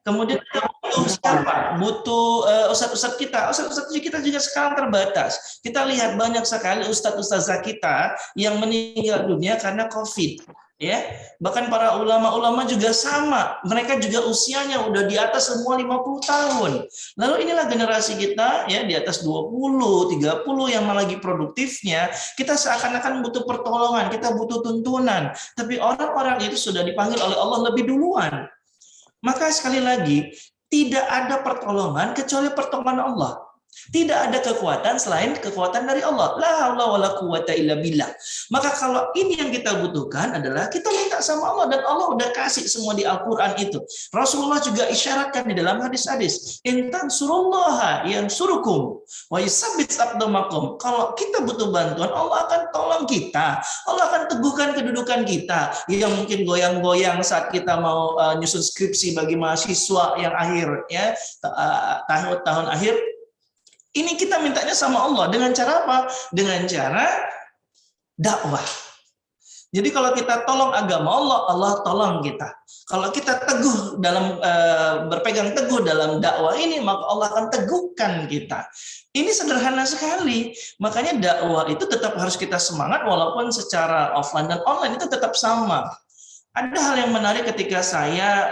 Kemudian kita butuh siapa? Butuh ustadz-ustadz kita. Ustadz-ustadz kita juga sekarang terbatas. Kita lihat banyak sekali ustadz-ustadzah kita yang meninggal dunia karena COVID. Ya, bahkan para ulama-ulama juga sama. Mereka juga usianya udah di atas semua 50 tahun. Lalu inilah generasi kita ya di atas 20, 30 yang lagi produktifnya, kita seakan-akan butuh pertolongan, kita butuh tuntunan. Tapi orang-orang itu sudah dipanggil oleh Allah lebih duluan. Maka sekali lagi, tidak ada pertolongan kecuali pertolongan Allah. Tidak ada kekuatan selain kekuatan dari Allah. La haula wala quwata illa billah. Maka kalau ini yang kita butuhkan adalah kita minta sama Allah, dan Allah udah kasih semua di Al-Qur'an itu. Rasulullah juga isyaratkan di dalam hadis-hadis, "Intan surullaha yang surukum wa yusabbit aqdamakum." Kalau kita butuh bantuan, Allah akan tolong kita. Allah akan teguhkan kedudukan kita yang mungkin goyang-goyang saat kita mau nyusun skripsi bagi mahasiswa yang akhir ya tahun akhir. Ini kita mintanya sama Allah dengan cara apa? Dengan cara dakwah. Jadi kalau kita tolong agama Allah, Allah tolong kita. Kalau kita teguh dalam berpegang teguh dalam dakwah ini, maka Allah akan teguhkan kita. Ini sederhana sekali. Makanya dakwah itu tetap harus kita semangat walaupun secara offline dan online itu tetap sama. Ada hal yang menarik ketika saya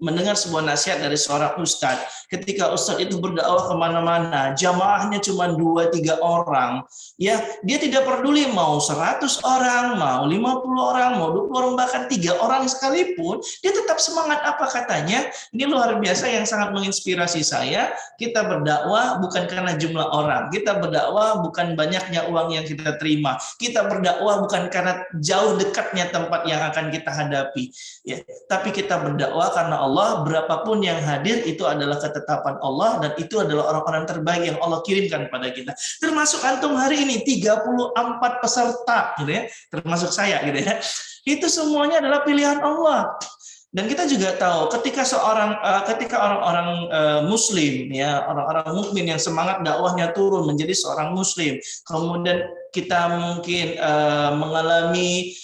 mendengar sebuah nasihat dari seorang ustadz. Ketika ustadz itu berdakwah kemana-mana, jamaahnya cuma 2-3 orang, ya dia tidak peduli mau 100 orang, mau 50 orang, mau 20 orang, bahkan 3 orang sekalipun, dia tetap semangat. Apa katanya? Ini luar biasa yang sangat menginspirasi saya. Kita berdakwah bukan karena jumlah orang, kita berdakwah bukan banyaknya uang yang kita terima, kita berdakwah bukan karena jauh dekatnya tempat yang akan kita hadapi, ya. Tapi kita berdakwah karena Allah. Berapapun yang hadir itu adalah ketetapan Allah, dan itu adalah orang-orang terbaik yang Allah kirimkan kepada kita. Termasuk antum hari ini 34 peserta, gitu ya. Termasuk saya, gitu ya. Itu semuanya adalah pilihan Allah. Dan kita juga tahu ketika orang-orang muslim ya, orang-orang mukmin yang semangat dakwahnya turun menjadi seorang muslim, kemudian kita mungkin mengalami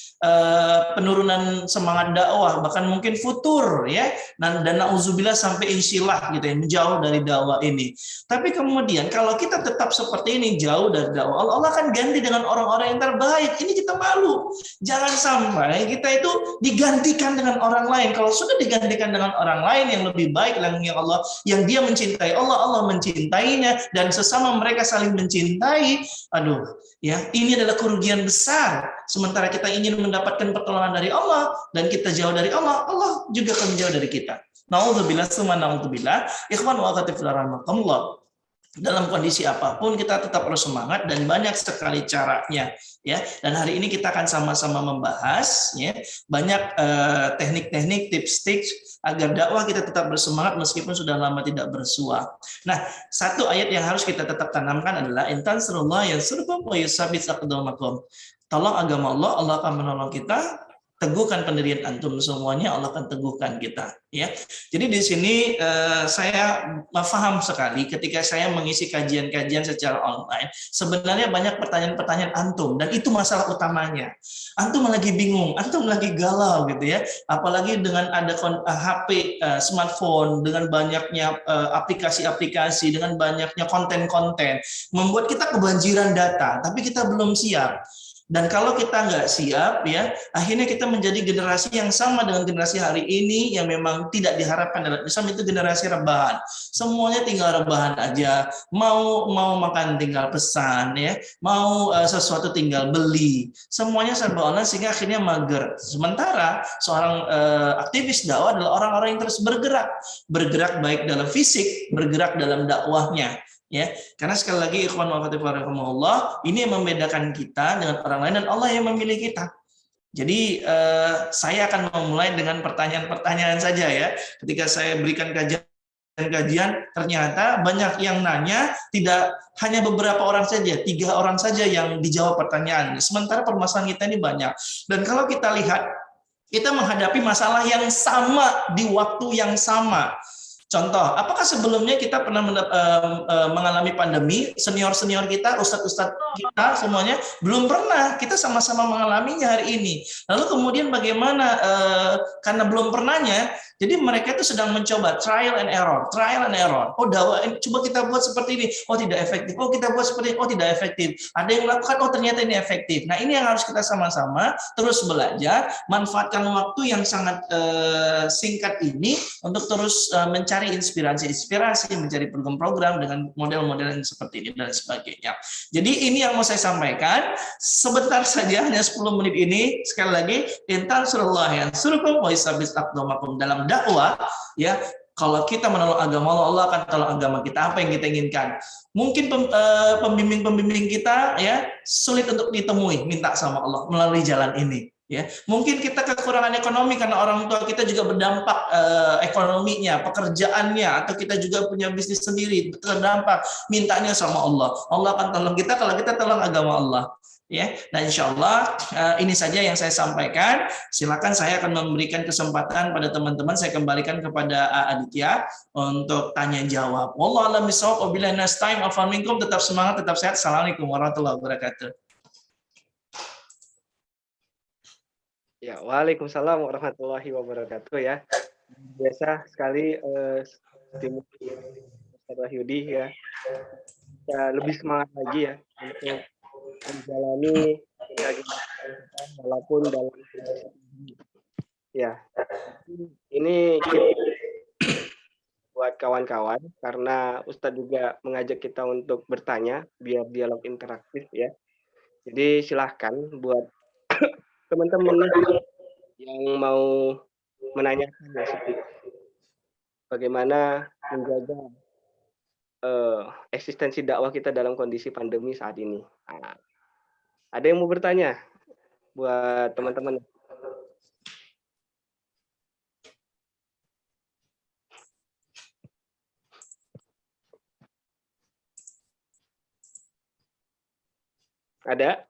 penurunan semangat dakwah, bahkan mungkin futur ya, dan nauzubillah sampai insilah gitu ya, menjauh dari dakwah ini. Tapi kemudian kalau kita tetap seperti ini jauh dari dakwah, Allah akan ganti dengan orang-orang yang terbaik. Ini kita malu. Jangan sampai kita itu digantikan dengan orang lain. Kalau sudah digantikan dengan orang lain yang lebih baik lagi Allah, yang dia mencintai Allah, Allah mencintainya, dan sesama mereka saling mencintai. Aduh, ya, ini adalah kerugian besar. Sementara kita ingin mendapatkan pertolongan dari Allah dan kita jauh dari Allah, Allah juga akan menjauh dari kita. Nauzubillah summa nauzubillah. Ikhwan wa akhwati fillah rahimakumullah. Dalam kondisi apapun kita tetap harus semangat, dan banyak sekali caranya ya. Dan hari ini kita akan sama-sama membahas ya banyak teknik-teknik, tips-tips agar dakwah kita tetap bersemangat meskipun sudah lama tidak bersua. Nah, satu ayat yang harus kita tetap tanamkan adalah intan surullah yansurkum wa yusabbit aqdamakum. Tolong agama Allah, Allah akan menolong kita. Teguhkan pendirian antum semuanya, Allah akan teguhkan kita ya. Jadi di sini saya paham sekali ketika saya mengisi kajian-kajian secara online, sebenarnya banyak pertanyaan-pertanyaan antum, dan itu masalah utamanya. Antum lagi bingung, antum lagi galau gitu ya, apalagi dengan ada HP, smartphone, dengan banyaknya aplikasi-aplikasi, dengan banyaknya konten-konten, membuat kita kebanjiran data, tapi kita belum siap. Dan kalau kita nggak siap, ya akhirnya kita menjadi generasi yang sama dengan generasi hari ini yang memang tidak diharapkan dalam Islam, itu generasi rebahan. Semuanya tinggal rebahan aja, mau makan tinggal pesan, ya mau sesuatu tinggal beli, semuanya serba online sehingga akhirnya mager. Sementara seorang aktivis dakwah adalah orang-orang yang terus bergerak baik dalam fisik, bergerak dalam dakwahnya. Ya, karena sekali lagi ikhwan wa akhwati fillah, ini yang membedakan kita dengan orang lain, dan Allah yang memilih kita. Jadi saya akan memulai dengan pertanyaan-pertanyaan saja ya. Ketika saya berikan kajian, ternyata banyak yang nanya, tidak hanya beberapa orang saja, 3 orang saja yang dijawab pertanyaan. Sementara permasalahan kita ini banyak. Dan kalau kita lihat, kita menghadapi masalah yang sama di waktu yang sama. Contoh, apakah sebelumnya kita pernah mengalami pandemi, senior-senior kita, ustadz-ustadz kita semuanya belum pernah, kita sama-sama mengalaminya hari ini. Lalu kemudian bagaimana, karena belum pernahnya, Jadi mereka itu sedang mencoba trial and error. Oh dakwah coba kita buat seperti ini, oh tidak efektif. Oh kita buat seperti ini, oh tidak efektif. Ada yang melakukan, oh ternyata ini efektif. Nah ini yang harus kita sama-sama terus belajar, manfaatkan waktu yang sangat singkat ini untuk terus mencari inspirasi, mencari program-program dengan model-model yang seperti ini dan sebagainya. Jadi ini yang mau saya sampaikan. Sebentar saja, hanya 10 menit ini. Sekali lagi, intan surullah yang surukum wa isabis aqdomakum. Dalam dakwah, ya, kalau kita menolong agama Allah, Allah akan tolong agama kita. Apa yang kita inginkan? Mungkin pembimbing-pembimbing kita ya sulit untuk ditemui, minta sama Allah melalui jalan ini. Ya, mungkin kita kekurangan ekonomi karena orang tua kita juga berdampak ekonominya, pekerjaannya, atau kita juga punya bisnis sendiri terdampak. Mintanya sama Allah. Allah akan tolong kita kalau kita tolong agama Allah. Ya, nah insya Allah ini saja yang saya sampaikan. Silakan, saya akan memberikan kesempatan pada teman-teman. Saya kembalikan kepada Aditya untuk tanya jawab. Wallahu a'lam bishawab. Wabillahi nasta'in. Afwan minkum. Tetap semangat, tetap sehat. Assalamualaikum warahmatullahi wabarakatuh. Ya, waalaikumsalam warahmatullahi wabarakatuh ya. Biasa sekali tim Ustaz Wahyudi ya. Kita lebih semangat lagi ya untuk menjalani walaupun dalam ya. Ini buat kawan-kawan karena Ustadz juga mengajak kita untuk bertanya biar dialog interaktif ya. Jadi silahkan buat teman-teman yang mau menanyakan ya, seperti bagaimana menjaga eksistensi dakwah kita dalam kondisi pandemi saat ini. Nah, ada yang mau bertanya buat teman-teman? Ada?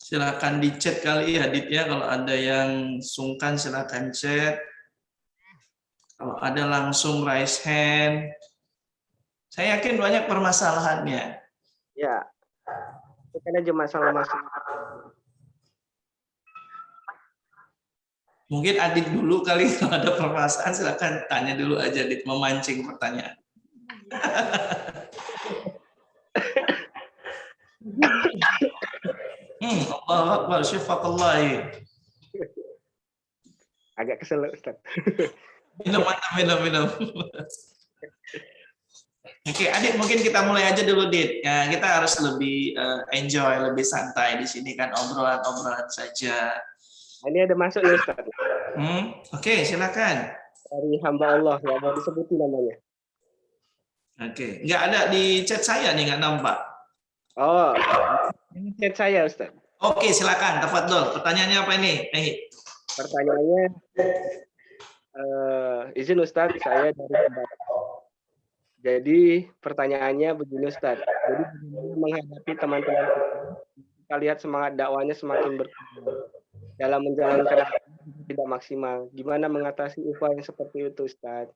Silakan di chat kali ya, Aditya. Kalau ada yang sungkan silakan chat. Kalau ada langsung raise hand. Saya yakin banyak permasalahannya. Ya, bukan aja masalah-masalah. Mungkin Adit dulu kali, kalau ada permasalahan silakan tanya dulu aja, Adit, memancing pertanyaan. Allahu Akbar, syifakallah. Agak kesel, Ustaz. Minum. Oke, Adit, mungkin kita mulai aja dulu, Dit. Ya, kita harus lebih enjoy, lebih santai di sini kan, obrolan-obrolan saja. Ini ada masuk ya, Ustaz. Oke, silakan. Dari hamba Allah, nggak mau disebutin namanya. Oke, nggak ada di chat saya nih, nggak nampak. Oh, ini chat saya, Ustaz. Oke, silakan, tafadhol. Pertanyaannya apa ini? Pertanyaannya, izin Ustaz, saya dari Batak. Jadi pertanyaannya begini Ustaz. Jadi bagaimana menghadapi teman-teman kita lihat semangat dakwahnya semakin berkurang dalam menjalankan tidak maksimal. Gimana mengatasi upaya yang seperti itu, Ustaz?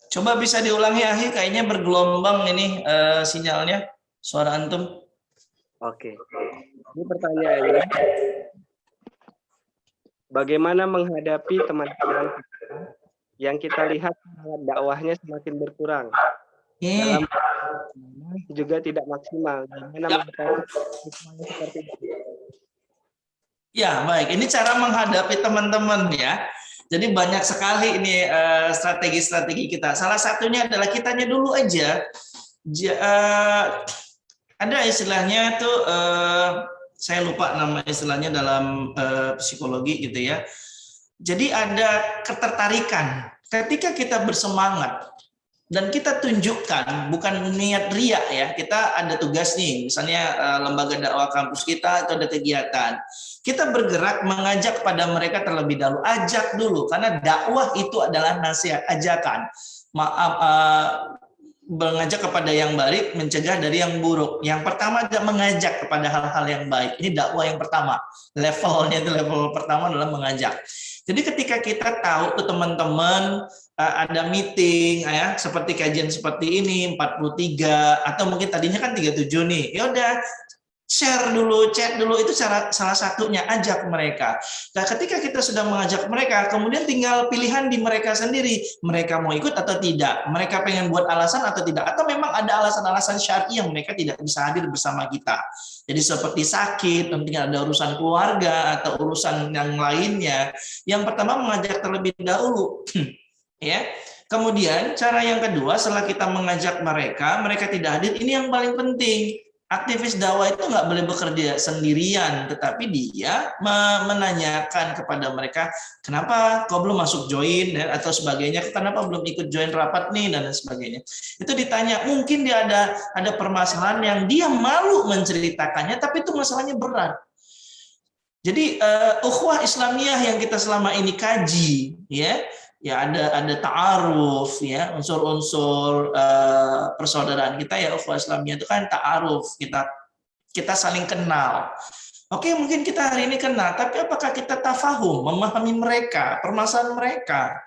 Coba bisa diulangi, Ahi. Kayaknya bergelombang ini sinyalnya, suara antum. Oke. Ini pertanyaannya, bagaimana menghadapi teman-teman yang kita lihat dakwahnya semakin berkurang, dalam juga tidak maksimal. Gimana menghadapi seperti itu? Ya, baik. Ini cara menghadapi teman-teman ya. Jadi banyak sekali ini strategi-strategi kita. Salah satunya adalah kitanya dulu aja. Ada istilahnya tuh, saya lupa nama istilahnya dalam psikologi gitu ya. Jadi ada ketertarikan. Ketika kita bersemangat dan kita tunjukkan, bukan niat riak ya, kita ada tugas nih, misalnya lembaga dakwah kampus kita atau ada kegiatan, kita bergerak mengajak kepada mereka terlebih dahulu, ajak dulu, karena dakwah itu adalah nasihat, ajakan, mengajak kepada yang baik, mencegah dari yang buruk. Yang pertama adalah mengajak kepada hal-hal yang baik. Ini dakwah yang pertama. Levelnya itu level pertama adalah mengajak. Jadi ketika kita tahu tuh teman-teman ada meeting ya, seperti kajian seperti ini 43 atau mungkin tadinya kan 37 nih. Ya udah share dulu, chat dulu, itu cara salah satunya, ajak mereka. Nah, ketika kita sudah mengajak mereka, kemudian tinggal pilihan di mereka sendiri, mereka mau ikut atau tidak, mereka pengen buat alasan atau tidak, atau memang ada alasan-alasan syar'i yang mereka tidak bisa hadir bersama kita. Jadi seperti sakit, tentunya ada urusan keluarga atau urusan yang lainnya. Yang pertama mengajak terlebih dahulu, ya. Kemudian cara yang kedua, setelah kita mengajak mereka, mereka tidak hadir, ini yang paling penting. Aktivis dakwah itu nggak boleh bekerja sendirian, tetapi dia menanyakan kepada mereka, kenapa kau belum masuk join atau sebagainya, kenapa belum ikut join rapat nih dan sebagainya. Itu ditanya, mungkin dia ada permasalahan yang dia malu menceritakannya, tapi itu masalahnya berat. Jadi ukhuwah Islamiyah yang kita selama ini kaji, ya ada ta'aruf, ya unsur-unsur persaudaraan kita, ya ukhuwah Islamiyah itu kan ta'aruf, kita saling kenal. Oke, mungkin kita hari ini kenal, tapi apakah kita tafahum, memahami mereka, permasalahan mereka?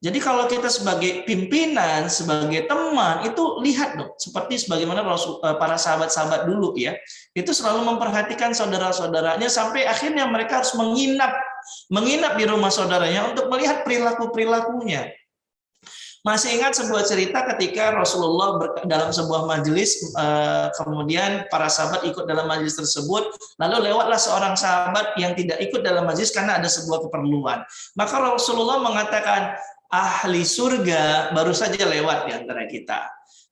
Jadi kalau kita sebagai pimpinan, sebagai teman, itu lihat dong, seperti sebagaimana para sahabat-sahabat dulu ya, itu selalu memperhatikan saudara-saudaranya sampai akhirnya mereka harus menginap di rumah saudaranya untuk melihat perilaku-perilakunya. Masih ingat sebuah cerita ketika Rasulullah dalam sebuah majelis, kemudian para sahabat ikut dalam majelis tersebut, lalu lewatlah seorang sahabat yang tidak ikut dalam majelis karena ada sebuah keperluan. Maka Rasulullah mengatakan, ahli surga baru saja lewat di antara kita.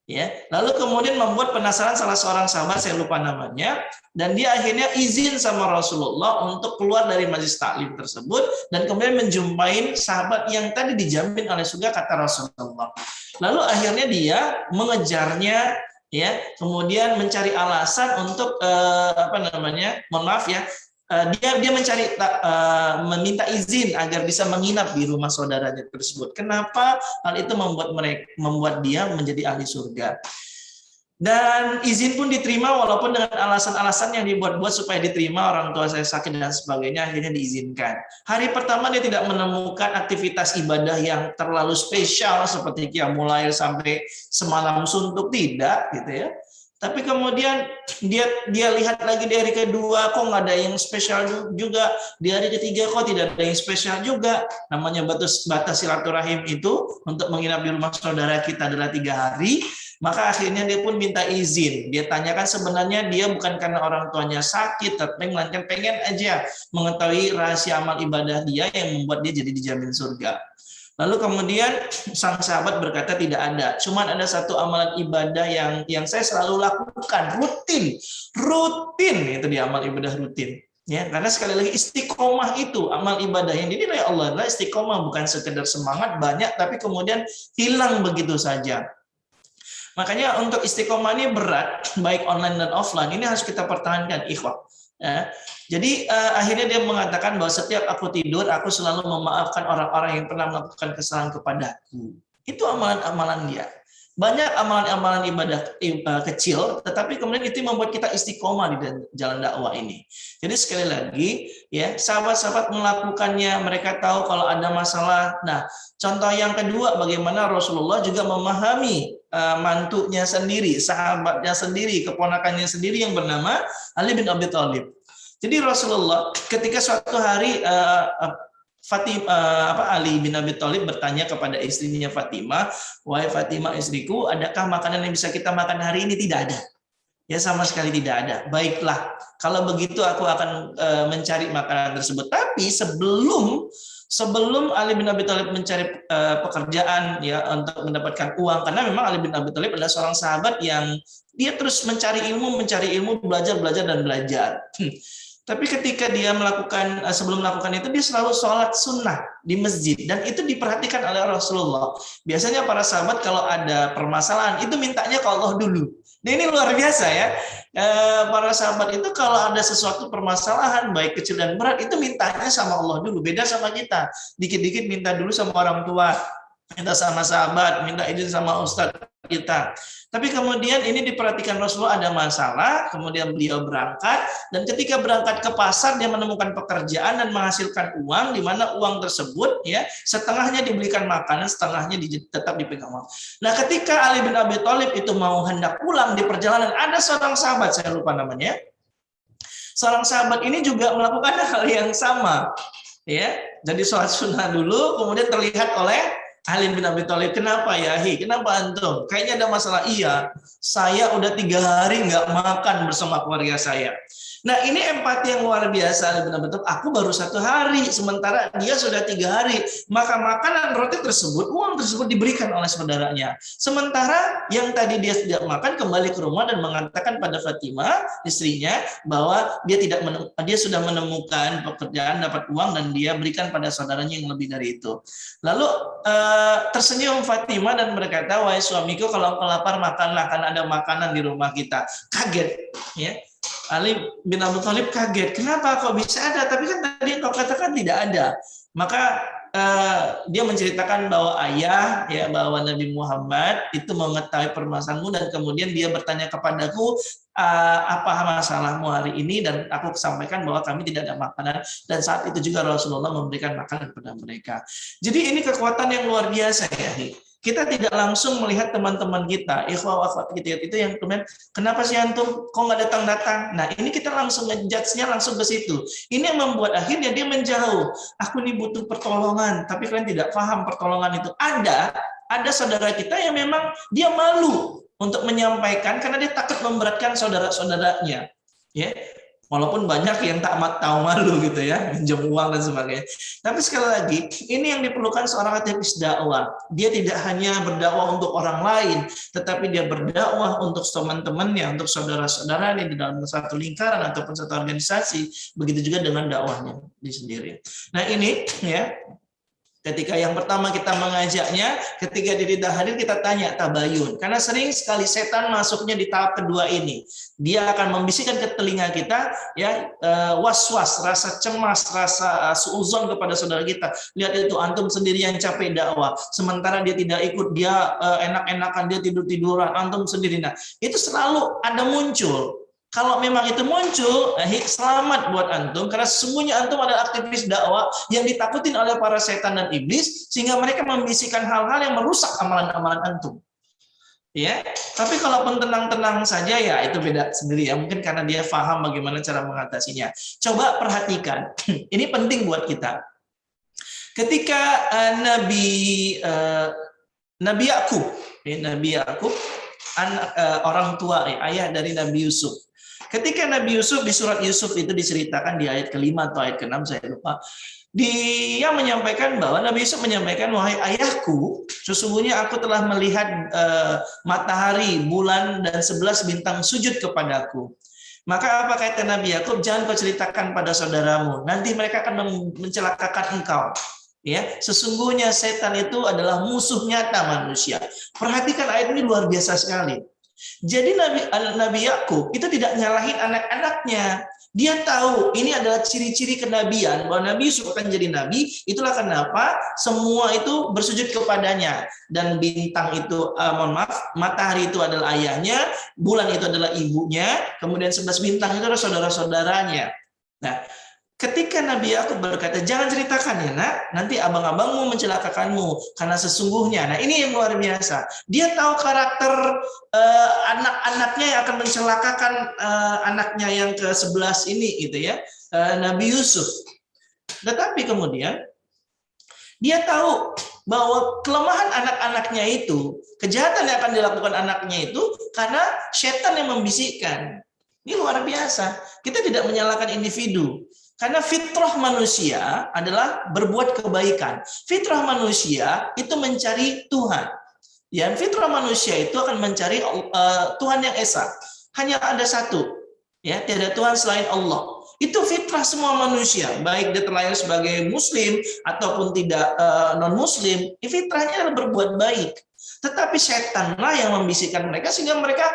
Ya, lalu kemudian membuat penasaran salah seorang sahabat, saya lupa namanya, dan dia akhirnya izin sama Rasulullah untuk keluar dari majelis taklim tersebut dan kemudian menjumpai sahabat yang tadi dijamin oleh surga, kata Rasulullah. Lalu akhirnya dia mengejarnya, ya, kemudian mencari alasan untuk mohon maaf ya, dia mencari meminta izin agar bisa menginap di rumah saudaranya tersebut. Kenapa? Hal itu membuat dia menjadi ahli surga. Dan izin pun diterima walaupun dengan alasan-alasan yang dibuat-buat supaya diterima, orang tua saya sakit dan sebagainya, akhirnya diizinkan. Hari pertama dia tidak menemukan aktivitas ibadah yang terlalu spesial seperti qiyamul lail sampai semalam suntuk, tidak gitu ya. Tapi kemudian dia lihat lagi di hari kedua, kok nggak ada yang spesial juga. Di hari ketiga kok tidak ada yang spesial juga. Namanya batas silaturahim itu untuk menginap di rumah saudara kita adalah 3 hari. Maka akhirnya dia pun minta izin. Dia tanyakan sebenarnya dia bukan karena orang tuanya sakit, tapi melainkan pengen aja mengetahui rahasia amal ibadah dia yang membuat dia jadi dijamin surga. Lalu kemudian sang sahabat berkata tidak ada, cuman ada satu amalan ibadah yang saya selalu lakukan rutin itu di amal ibadah rutin. Ya, karena sekali lagi istiqomah itu amal ibadah yang dinilai Allah adalah istiqomah, bukan sekedar semangat banyak tapi kemudian hilang begitu saja. Makanya untuk istiqomah ini berat, baik online dan offline, ini harus kita pertahankan, ikhwah. Ya. Jadi akhirnya dia mengatakan bahwa setiap aku tidur, aku selalu memaafkan orang-orang yang pernah melakukan kesalahan kepadaku. Itu amalan-amalan dia. Banyak amalan-amalan ibadah kecil, tetapi kemudian itu membuat kita istiqomah di jalan dakwah ini. Jadi sekali lagi, ya sahabat-sahabat melakukannya, mereka tahu kalau ada masalah. Nah, contoh yang kedua, bagaimana Rasulullah juga memahami mantunya sendiri, sahabatnya sendiri, keponakannya sendiri yang bernama Ali bin Abi Thalib. Jadi Rasulullah ketika suatu hari Ali bin Abi Thalib bertanya kepada istrinya Fatimah, wahai Fatimah istriku, adakah makanan yang bisa kita makan hari ini? Tidak ada. Ya, sama sekali tidak ada. Baiklah, kalau begitu aku akan mencari makanan tersebut. Tapi sebelum Ali bin Abi Thalib mencari pekerjaan ya untuk mendapatkan uang, karena memang Ali bin Abi Thalib adalah seorang sahabat yang dia terus mencari ilmu, belajar dan belajar. Tapi ketika dia sebelum melakukan itu, dia selalu sholat sunnah di masjid. Dan itu diperhatikan oleh Rasulullah. Biasanya para sahabat kalau ada permasalahan, itu mintanya ke Allah dulu. Nah, ini luar biasa ya. Para sahabat itu kalau ada sesuatu permasalahan, baik kecil dan berat, itu mintanya sama Allah dulu. Beda sama kita. Dikit-dikit minta dulu sama orang tua, minta sama sahabat, minta izin sama ustadz kita. Tapi kemudian ini diperhatikan Rasulullah ada masalah, kemudian beliau berangkat, dan ketika berangkat ke pasar dia menemukan pekerjaan dan menghasilkan uang, di mana uang tersebut ya setengahnya dibelikan makanan, setengahnya tetap dipegang uang. Nah, ketika Ali bin Abi Thalib itu mau hendak pulang di perjalanan, ada seorang sahabat, saya lupa namanya, Seorang sahabat ini juga melakukan hal yang sama. Ya, jadi sholat sunnah dulu, kemudian terlihat oleh Ali bin Abi Thalib. Kenapa ya, kenapa antum? Kayaknya ada masalah. Iya, saya udah 3 hari nggak makan bersama keluarga saya. Nah, ini empati yang luar biasa, Ali bin Abi Thalib. Aku baru 1 hari, sementara dia sudah 3 hari. Maka makanan roti tersebut, uang tersebut diberikan oleh saudaranya. Sementara yang tadi dia tidak makan kembali ke rumah dan mengatakan pada Fatimah, istrinya, bahwa dia sudah menemukan pekerjaan, dapat uang, dan dia berikan pada saudaranya yang lebih dari itu. Lalu tersenyum Fatimah dan berkata, wahai suamiku, kalau engkau lapar makanlah, karena ada makanan di rumah kita. Kaget, ya. Ali bin Abi Thalib kaget, kenapa kok bisa ada? Tapi kan tadi engkau katakan tidak ada. Maka dia menceritakan bahwa bahwa Nabi Muhammad itu mengetahui permasalahanmu, dan kemudian dia bertanya kepadaku, apa masalahmu hari ini, dan aku sampaikan bahwa kami tidak ada makanan, dan saat itu juga Rasulullah memberikan makanan kepada mereka. Jadi ini kekuatan yang luar biasa ya. Kita tidak langsung melihat teman-teman kita, ikhwah akhwat kita itu yang kemudian, kenapa sih antum kok nggak datang-datang? Nah, ini kita langsung ngejudge-nya langsung ke situ. Ini yang membuat akhirnya dia menjauh. Aku nih butuh pertolongan, tapi kalian tidak paham pertolongan itu. Ada saudara kita yang memang dia malu untuk menyampaikan karena dia takut memberatkan saudara-saudaranya. Ya. Walaupun banyak yang tak tahu malu gitu ya, minjem uang dan sebagainya. Tapi sekali lagi, ini yang diperlukan seorang aktivis dakwah. Dia tidak hanya berdakwah untuk orang lain, tetapi dia berdakwah untuk teman-temannya, untuk saudara-saudaranya di dalam satu lingkaran ataupun satu organisasi. Begitu juga dengan dakwahnya di sendiri. Nah ini ya, ketika yang pertama kita mengajaknya, ketika dia tidak hadir kita tanya tabayun. Karena sering sekali setan masuknya di tahap kedua ini. Dia akan membisikkan ke telinga kita, ya, was-was, rasa cemas, rasa suuzon kepada saudara kita. Lihat itu, antum sendiri yang capek dakwah, sementara dia tidak ikut, dia enak-enakan, dia tidur-tiduran, antum sendiri. Nah, itu selalu ada muncul. Kalau memang itu muncul, selamat buat antum, karena sesungguhnya antum adalah aktivis dakwah yang ditakutin oleh para setan dan iblis, sehingga mereka membisikkan hal-hal yang merusak amalan-amalan antum. Ya, tapi kalaupun tenang-tenang saja ya itu beda sendiri ya, mungkin karena dia paham bagaimana cara mengatasinya. Coba perhatikan, ini penting buat kita. Ketika Nabi Yakub, orang tua, ayah dari Nabi Yusuf. Ketika Nabi Yusuf di surat Yusuf itu diceritakan di ayat ke-5 atau ayat ke-6 saya lupa. Dia menyampaikan bahwa Nabi Yusuf menyampaikan, wahai ayahku, sesungguhnya aku telah melihat matahari, bulan dan 11 bintang sujud kepadaku. Maka apa kata Nabi Yakub? Jangan kau ceritakan pada saudaramu, nanti mereka akan mencelakakan engkau. Ya, sesungguhnya setan itu adalah musuh nyata manusia. Perhatikan ayat ini luar biasa sekali. Jadi Nabi Yakub itu tidak nyalahin anak-anaknya. Dia tahu ini adalah ciri-ciri kenabian bahwa Nabi Yusuf akan jadi nabi. Itulah kenapa semua itu bersujud kepadanya. Dan bintang itu, matahari itu adalah ayahnya, bulan itu adalah ibunya, kemudian 11 bintang itu adalah saudara-saudaranya. Nah, ketika Nabi Yakub berkata, jangan ceritakan ya nak, nanti abang-abangmu mencelakakanmu, karena sesungguhnya, nah ini yang luar biasa, dia tahu karakter anak-anaknya yang akan mencelakakan anaknya yang ke-11 ini, gitu ya, Nabi Yusuf. Tetapi kemudian dia tahu bahwa kelemahan anak-anaknya itu, kejahatan yang akan dilakukan anaknya itu, karena setan yang membisikkan. Ini luar biasa. Kita tidak menyalahkan individu. Karena fitrah manusia adalah berbuat kebaikan. Fitrah manusia itu mencari Tuhan. Ya, fitrah manusia itu akan mencari Tuhan yang esa. Hanya ada satu. Ya, tiada Tuhan selain Allah. Itu fitrah semua manusia, baik dia terlahir sebagai muslim ataupun tidak non-muslim, fitrahnya adalah berbuat baik. Tetapi setanlah yang membisikkan mereka sehingga mereka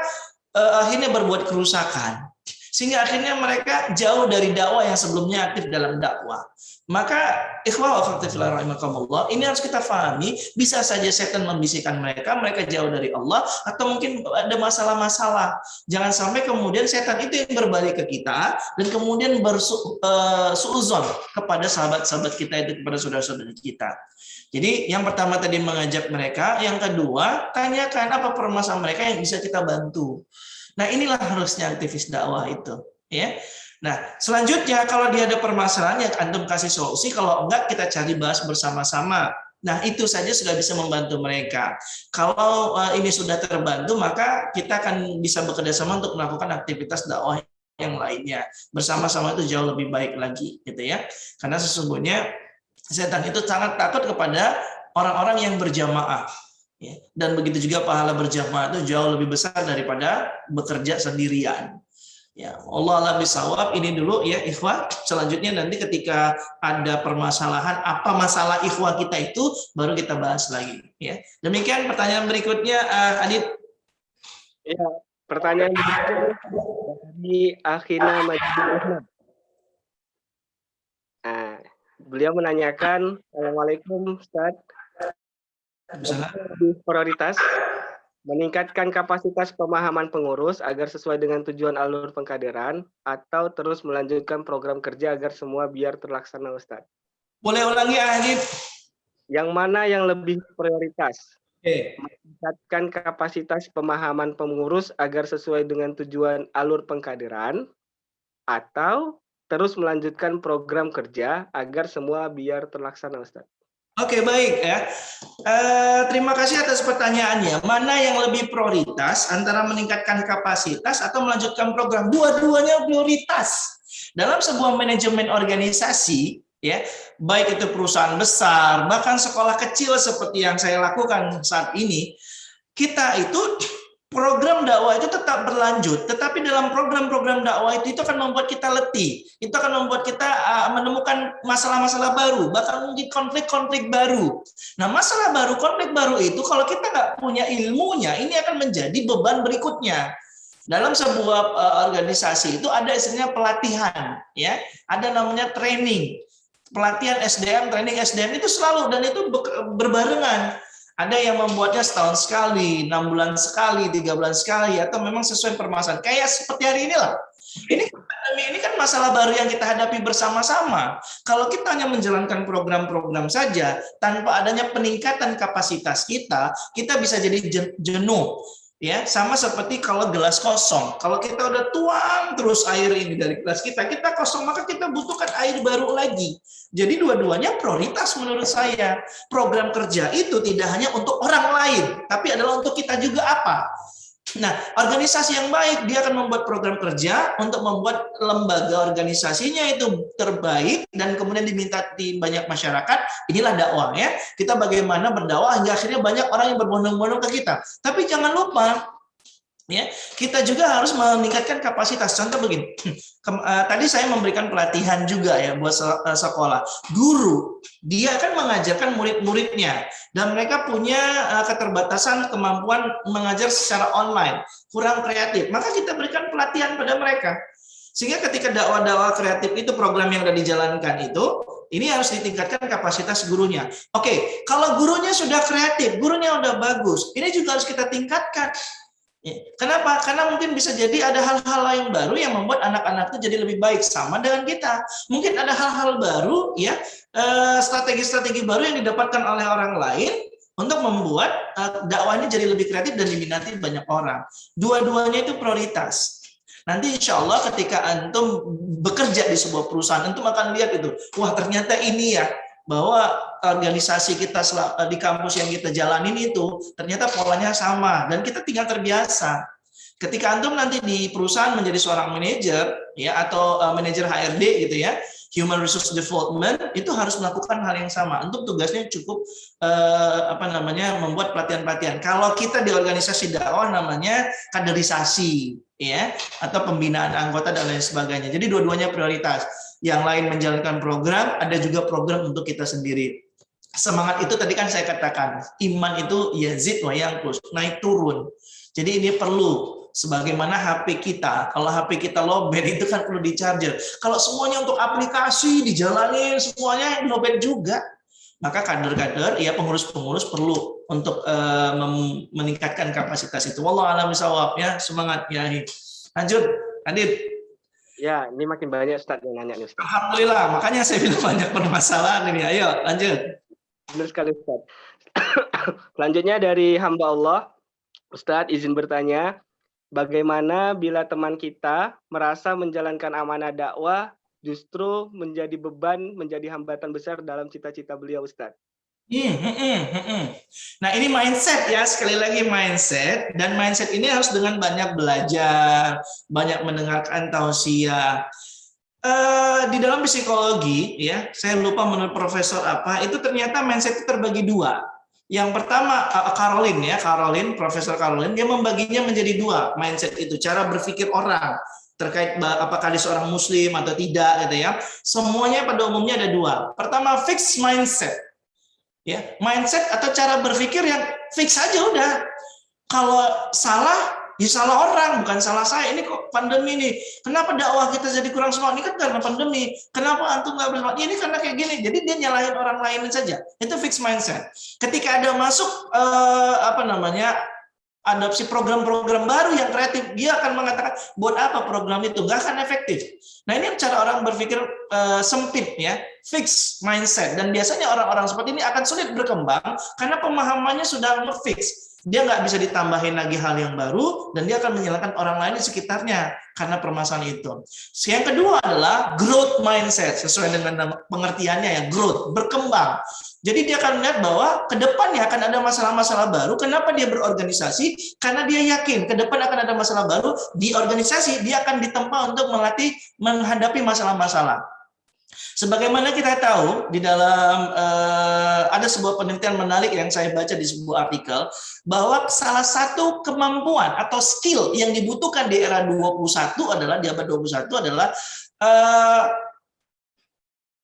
akhirnya berbuat kerusakan. Sehingga akhirnya mereka jauh dari dakwah yang sebelumnya aktif dalam dakwah. Maka ikhwah wa akhwati fillah rahimakumullah, ini harus kita pahami, bisa saja setan membisikkan mereka jauh dari Allah, atau mungkin ada masalah-masalah. Jangan sampai kemudian setan itu yang berbalik ke kita dan kemudian bersuuzon kepada sahabat-sahabat kita itu, kepada saudara-saudara kita. Jadi yang pertama tadi mengajak mereka, yang kedua tanyakan apa permasalahan mereka yang bisa kita bantu. Nah, inilah harusnya aktivis dakwah itu, ya. Nah, selanjutnya kalau dia ada permasalahan ya antum kasih solusi, kalau enggak kita cari bahas bersama-sama. Nah, itu saja sudah bisa membantu mereka. Kalau ini sudah terbantu, maka kita akan bisa bekerja sama untuk melakukan aktivitas dakwah yang lainnya. Bersama-sama itu jauh lebih baik lagi, gitu ya. Karena sesungguhnya setan itu sangat takut kepada orang-orang yang berjamaah. Ya. Dan begitu juga pahala berjamaah itu jauh lebih besar daripada bekerja sendirian. Ya, Allah alam bisawab. Ini dulu ya ikhwah. Selanjutnya nanti ketika ada permasalahan apa masalah ikhwah kita itu baru kita bahas lagi ya. Demikian pertanyaan berikutnya Adit. Ya, pertanyaan berikutnya dari Akhina Majid. Nah, beliau menanyakan, Assalamualaikum Ustaz. Lebih prioritas meningkatkan kapasitas pemahaman pengurus agar sesuai dengan tujuan alur pengkaderan atau terus melanjutkan program kerja agar semua biar terlaksana Ustaz? Boleh ulangi Adit? Yang mana yang lebih prioritas? Oke. Meningkatkan kapasitas pemahaman pengurus agar sesuai dengan tujuan alur pengkaderan atau terus melanjutkan program kerja agar semua biar terlaksana Ustaz? Oke, baik ya. Terima kasih atas pertanyaannya. Mana yang lebih prioritas antara meningkatkan kapasitas atau melanjutkan program? Dua-duanya prioritas. Dalam sebuah manajemen organisasi, ya, baik itu perusahaan besar, bahkan sekolah kecil seperti yang saya lakukan saat ini, kita itu program dakwah itu tetap berlanjut, tetapi dalam program-program dakwah itu akan membuat kita letih, itu akan membuat kita menemukan masalah-masalah baru, bahkan mungkin konflik-konflik baru. Nah, masalah baru, konflik baru itu kalau kita nggak punya ilmunya, ini akan menjadi beban berikutnya. Dalam sebuah organisasi itu ada istilahnya pelatihan, ya, ada namanya training, pelatihan SDM, training SDM itu selalu dan itu berbarengan. Ada yang membuatnya setahun sekali, 6 bulan sekali, 3 bulan sekali, atau memang sesuai permasalahan. Kayak seperti hari inilah. Ini kan masalah baru yang kita hadapi bersama-sama. Kalau kita hanya menjalankan program-program saja, tanpa adanya peningkatan kapasitas kita bisa jadi jenuh. Ya, sama seperti kalau gelas kosong. Kalau kita udah tuang terus air ini dari gelas kita kosong, maka kita butuhkan air baru lagi. Jadi dua-duanya prioritas menurut saya. Program kerja itu tidak hanya untuk orang lain, tapi adalah untuk kita juga apa. Nah, organisasi yang baik, dia akan membuat program kerja untuk membuat lembaga organisasinya itu terbaik dan kemudian diminta di banyak masyarakat. Inilah dakwah ya. Kita bagaimana berdakwah hingga akhirnya banyak orang yang berbondong-bondong ke kita. Tapi jangan lupa, ya, kita juga harus meningkatkan kapasitas. Contoh begini, tadi saya memberikan pelatihan juga ya buat sekolah. Guru, dia akan mengajarkan murid-muridnya dan mereka punya keterbatasan kemampuan mengajar secara online, kurang kreatif. Maka kita berikan pelatihan pada mereka. Sehingga ketika dakwah-dakwah kreatif itu program yang sudah dijalankan itu, ini harus ditingkatkan kapasitas gurunya. Oke, kalau gurunya sudah kreatif, gurunya sudah bagus, ini juga harus kita tingkatkan. Kenapa? Karena mungkin bisa jadi ada hal-hal lain baru yang membuat anak-anak itu jadi lebih baik sama dengan kita. Mungkin ada hal-hal baru, ya, strategi-strategi baru yang didapatkan oleh orang lain untuk membuat dakwah ini jadi lebih kreatif dan diminati banyak orang. Dua-duanya itu prioritas. Nanti insya Allah ketika antum bekerja di sebuah perusahaan, antum akan lihat itu, wah ternyata ini ya, bahwa organisasi kita di kampus yang kita jalanin itu ternyata polanya sama dan kita tinggal terbiasa. Ketika antum nanti di perusahaan menjadi seorang manajer ya atau manajer HRD gitu ya, Human Resource Development, itu harus melakukan hal yang sama. Antum tugasnya cukup membuat pelatihan-pelatihan. Kalau kita di organisasi dakwah namanya kaderisasi ya atau pembinaan anggota dan lain sebagainya. Jadi dua-duanya prioritas. Yang lain menjalankan program, ada juga program untuk kita sendiri. Semangat itu tadi kan saya katakan, iman itu yazid wa yanqus, naik turun. Jadi ini perlu, sebagaimana HP kita, kalau HP kita lowbat itu kan perlu di-charger. Kalau semuanya untuk aplikasi, dijalanin semuanya lowbat juga. Maka kader-kader, ya pengurus-pengurus perlu untuk meningkatkan kapasitas itu. Wallahu a'lam bishawab, ya, semangat ya. Lanjut, Adit. Ya, ini makin banyak Ustaz yang nanya nih Ustaz. Alhamdulillah, makanya saya bilang banyak permasalahan ini. Ayo, lanjut. Benar sekali Ustaz. Selanjutnya dari hamba Allah, Ustaz izin bertanya, bagaimana bila teman kita merasa menjalankan amanah dakwah justru menjadi beban, menjadi hambatan besar dalam cita-cita beliau, Ustadz? Nah, ini mindset ya, sekali lagi mindset, dan mindset ini harus dengan banyak belajar, banyak mendengarkan tausiah. Di dalam psikologi ya, saya lupa menurut profesor apa, itu ternyata mindset itu terbagi dua. Yang pertama Profesor Caroline, dia membaginya menjadi dua mindset itu, cara berpikir orang terkait apakah dia seorang muslim atau tidak gitu ya. Semuanya pada umumnya ada dua. Pertama, fixed mindset. Ya, mindset atau cara berpikir yang fix aja udah. Kalau salah, ya salah orang, bukan salah saya. Ini kok pandemi nih. Kenapa dakwah kita jadi kurang semangat? Ini kan karena pandemi. Kenapa antum nggak bersemangat? Ini karena kayak gini. Jadi dia nyalahin orang lain saja. Itu fixed mindset. Ketika ada masuk adopsi program-program baru yang kreatif, dia akan mengatakan, buat apa program itu? Nggak akan efektif. Nah, ini cara orang berpikir sempit ya, fixed mindset. Dan biasanya orang-orang seperti ini akan sulit berkembang karena pemahamannya sudah fix. Dia nggak bisa ditambahin lagi hal yang baru, dan dia akan menyalahkan orang lain di sekitarnya karena permasalahan itu. Yang kedua adalah growth mindset, sesuai dengan pengertiannya ya, growth, berkembang. Jadi dia akan melihat bahwa ke depannya akan ada masalah-masalah baru. Kenapa dia berorganisasi? Karena dia yakin ke depan akan ada masalah baru. Di organisasi dia akan ditempa untuk menghadapi masalah-masalah. Sebagaimana kita tahu, di dalam ada sebuah penelitian menarik yang saya baca di sebuah artikel, bahwa salah satu kemampuan atau skill yang dibutuhkan di era 21 adalah, di abad 21 adalah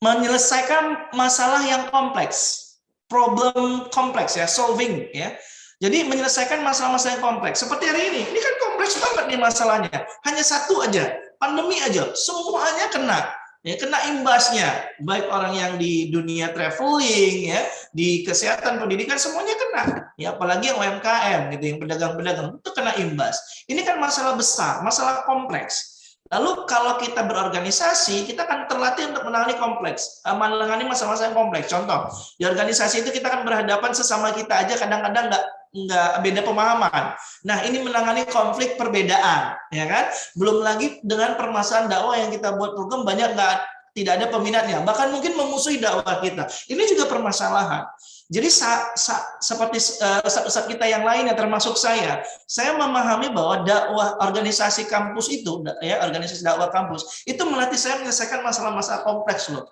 menyelesaikan masalah yang kompleks, problem kompleks ya, solving ya. Jadi menyelesaikan masalah-masalah yang kompleks. Seperti hari ini kan kompleks banget nih masalahnya. Hanya satu aja, pandemi aja, semuanya kena. Ya, kena imbasnya, baik orang yang di dunia traveling, ya, di kesehatan, pendidikan, semuanya kena. Ya, apalagi yang UMKM, gitu, yang pedagang-pedagang itu kena imbas. Ini kan masalah besar, masalah kompleks. Lalu kalau kita berorganisasi, kita akan terlatih untuk menangani masalah-masalah yang kompleks. Contoh, di organisasi itu kita akan berhadapan sesama kita aja, kadang-kadang nggak beda pemahaman. Nah, ini menangani konflik perbedaan, ya kan? Belum lagi dengan permasalahan dakwah yang kita buat program banyak tidak ada peminatnya, bahkan mungkin memusuhi dakwah kita. Ini juga permasalahan. Jadi seperti ustaz kita yang lainnya, termasuk saya memahami bahwa dakwah organisasi kampus itu, ya, organisasi dakwah kampus itu melatih saya menyelesaikan masalah-masalah kompleks loh.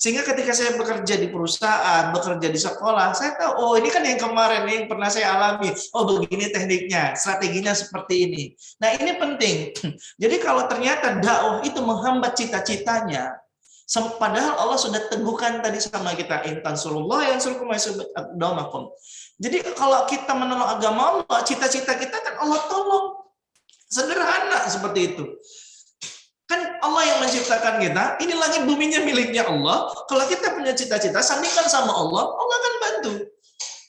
Sehingga ketika saya bekerja di perusahaan, bekerja di sekolah, saya tahu, oh ini kan yang kemarin yang pernah saya alami. Oh begini tekniknya, strateginya seperti ini. Nah ini penting. Jadi kalau ternyata dakwah itu menghambat cita-citanya, padahal Allah sudah teguhkan tadi sama kita, intan surullah yang suruh kumaisubakum. Jadi kalau kita menolong agama Allah, cita-cita kita kan Allah tolong. Sederhana seperti itu. Kan Allah yang menciptakan kita, ini langit buminya miliknya Allah. Kalau kita punya cita-cita, sandingkan sama Allah, Allah akan bantu.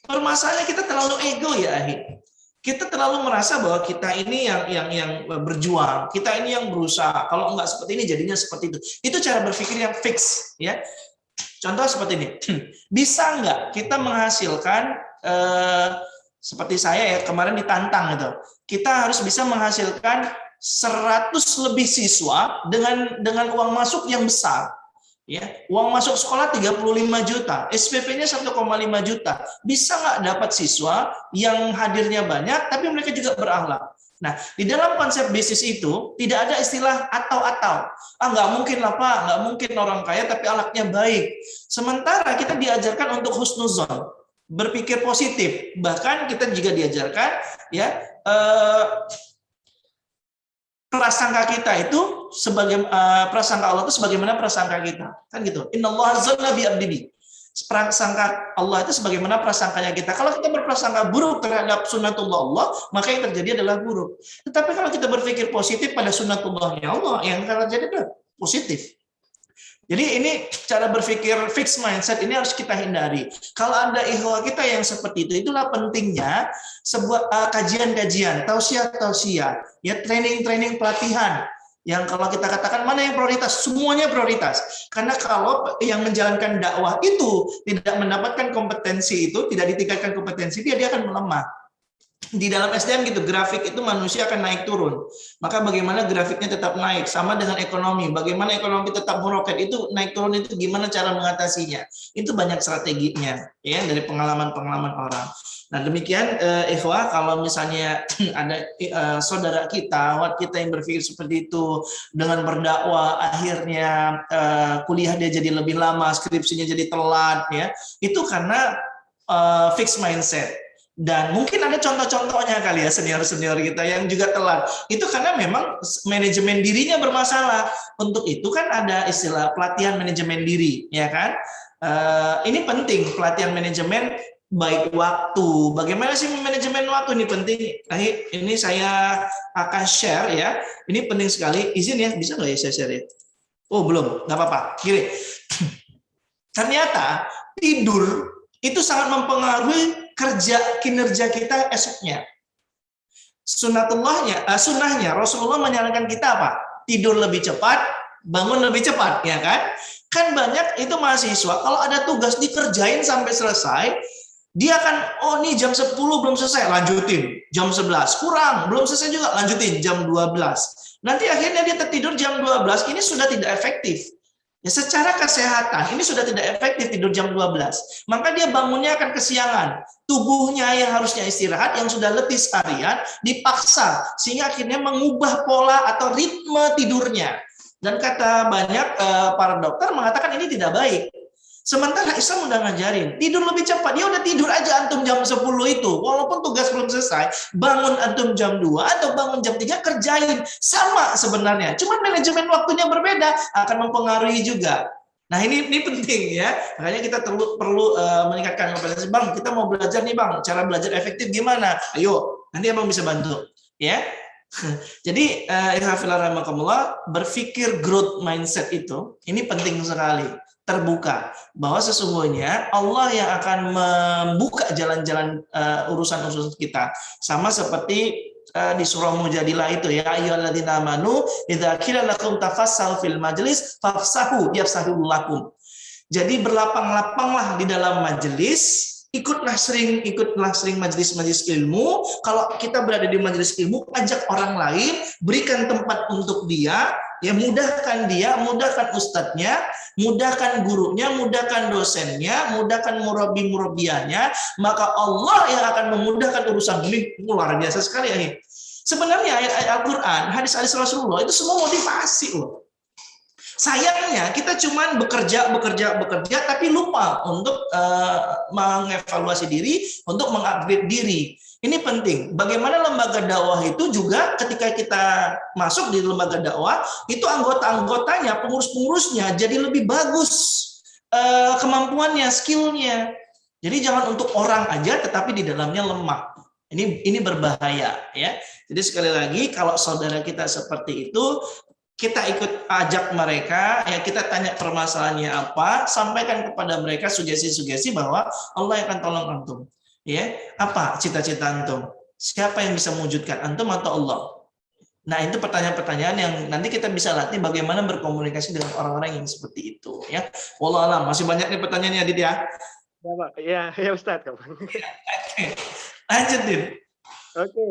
Permasalahannya kita terlalu ego ya, akhir. Kita terlalu merasa bahwa kita ini yang berjuang, kita ini yang berusaha. Kalau enggak seperti ini, jadinya seperti itu. Itu cara berpikir yang fix, ya. Contoh seperti ini. Bisa enggak kita menghasilkan seperti saya ya kemarin ditantang gitu. Kita harus bisa menghasilkan 100 lebih siswa dengan uang masuk yang besar. Ya, uang masuk sekolah 35 juta, SPP-nya 1,5 juta. Bisa nggak dapat siswa yang hadirnya banyak, tapi mereka juga berakhlak. Nah, di dalam konsep bisnis itu tidak ada istilah atau-atau. Nggak mungkin lah Pak, nggak mungkin orang kaya tapi akhlaknya baik. Sementara kita diajarkan untuk husnuzon, berpikir positif. Bahkan kita juga diajarkan ya. Prasangka kita itu sebagai prasangka Allah itu sebagaimana prasangka kita, kan gitu. Innallaha zanna bi abdihi. Prasangka Allah itu sebagaimana prasangkanya kita. Kalau kita berprasangka buruk terhadap sunnatullah Allah, maka yang terjadi adalah buruk. Tetapi kalau kita berpikir positif pada sunnatullahnya Allah, yang akan terjadi adalah positif. Jadi ini cara berpikir fixed mindset ini harus kita hindari. Kalau ada ikhwah kita yang seperti itu, itulah pentingnya sebuah kajian-kajian, tausiah-tausiah, ya training-training pelatihan. Yang kalau kita katakan mana yang prioritas, semuanya prioritas. Karena kalau yang menjalankan dakwah itu tidak mendapatkan kompetensi itu, tidak ditingkatkan kompetensi dia akan melemah. di dalam SDM gitu, grafik itu manusia akan naik turun. Maka bagaimana grafiknya tetap naik, sama dengan ekonomi. Bagaimana ekonomi tetap meroket, itu naik turun itu gimana cara mengatasinya. Itu banyak strateginya ya dari pengalaman-pengalaman orang. Nah, demikian ikhwah, kalau misalnya ada saudara kita, awak kita yang berpikir seperti itu, dengan berdakwah akhirnya kuliah dia jadi lebih lama, skripsinya jadi telat ya. Itu karena fixed mindset. Dan mungkin ada contoh-contohnya kali ya, senior-senior kita yang juga telat. Itu karena memang manajemen dirinya bermasalah. Untuk itu kan ada istilah pelatihan manajemen diri, ya kan? Ini penting, pelatihan manajemen baik waktu. Bagaimana sih manajemen waktu ini penting? Ini saya akan share ya. Ini penting sekali. Izin ya, bisa nggak ya saya share ya? Oh belum, nggak apa-apa. Gini, ternyata tidur itu sangat mempengaruhi kinerja kita esoknya. Sunnahnya Rasulullah menyarankan kita apa? Tidur lebih cepat, bangun lebih cepat, ya kan? Kan banyak itu mahasiswa kalau ada tugas dikerjain sampai selesai, dia akan ini jam 10 belum selesai, lanjutin. Jam 11 kurang, belum selesai juga, lanjutin jam 12. Nanti akhirnya dia tertidur jam 12, ini sudah tidak efektif. Ya, secara kesehatan ini sudah tidak efektif tidur jam 12. Maka dia bangunnya akan kesiangan. Tubuhnya yang harusnya istirahat, yang sudah letih seharian, dipaksa sehingga akhirnya mengubah pola atau ritme tidurnya. Dan kata banyak para dokter mengatakan ini tidak baik. Sementara Islam udah ngajarin, tidur lebih cepat. Ya udah tidur aja antum jam 10 itu. Walaupun tugas belum selesai, bangun antum jam 2 atau bangun jam 3, kerjain. Sama sebenarnya. Cuma manajemen waktunya berbeda, akan mempengaruhi juga. Nah ini penting ya. Makanya kita perlu meningkatkan kompetensi. Bang, kita mau belajar nih Bang, cara belajar efektif gimana? Ayo, nanti Abang bisa bantu. Ya. Jadi, berpikir growth mindset itu, ini penting sekali. Terbuka bahwa sesungguhnya Allah yang akan membuka jalan-jalan urusan-urusan kita, sama seperti di surah Mujadilah itu ya, ayyuhalladzina amanu idza qila lakum tafassal fil majlis fafsahu yafsahu lakum. Jadi berlapang-lapanglah di dalam majelis, ikutlah sering majelis-majelis ilmu. Kalau kita berada di majelis ilmu, ajak orang lain, berikan tempat untuk dia, ya mudahkan dia, mudahkan ustadznya, mudahkan gurunya, mudahkan dosennya, mudahkan murabi-murabianya, maka Allah yang akan memudahkan urusan ini. Luar biasa sekali ya. Sebenarnya ayat-ayat Al-Quran, hadis-hadis Rasulullah itu semua motivasi loh. Sayangnya kita cuma bekerja, tapi lupa untuk mengevaluasi diri, untuk mengupgrade diri. Ini penting. Bagaimana lembaga dakwah itu juga ketika kita masuk di lembaga dakwah, itu anggota-anggotanya, pengurus-pengurusnya jadi lebih bagus kemampuannya, skillnya. Jadi jangan untuk orang aja, tetapi di dalamnya lemah. Ini berbahaya ya. Jadi sekali lagi, kalau saudara kita seperti itu, kita ikut ajak mereka, ya kita tanya permasalahannya apa, sampaikan kepada mereka sugesti-sugesti bahwa Allah akan tolong antum. Ya, apa cita-cita antum? Siapa yang bisa mewujudkan antum atau Allah? Nah, itu pertanyaan-pertanyaan yang nanti kita bisa latih bagaimana berkomunikasi dengan orang-orang yang seperti itu. Ya, wallahu alam. Masih banyak nih pertanyaannya, Adit ya. Ya, Pak. Ya Ustadz. Lanjut, Dit. Oke.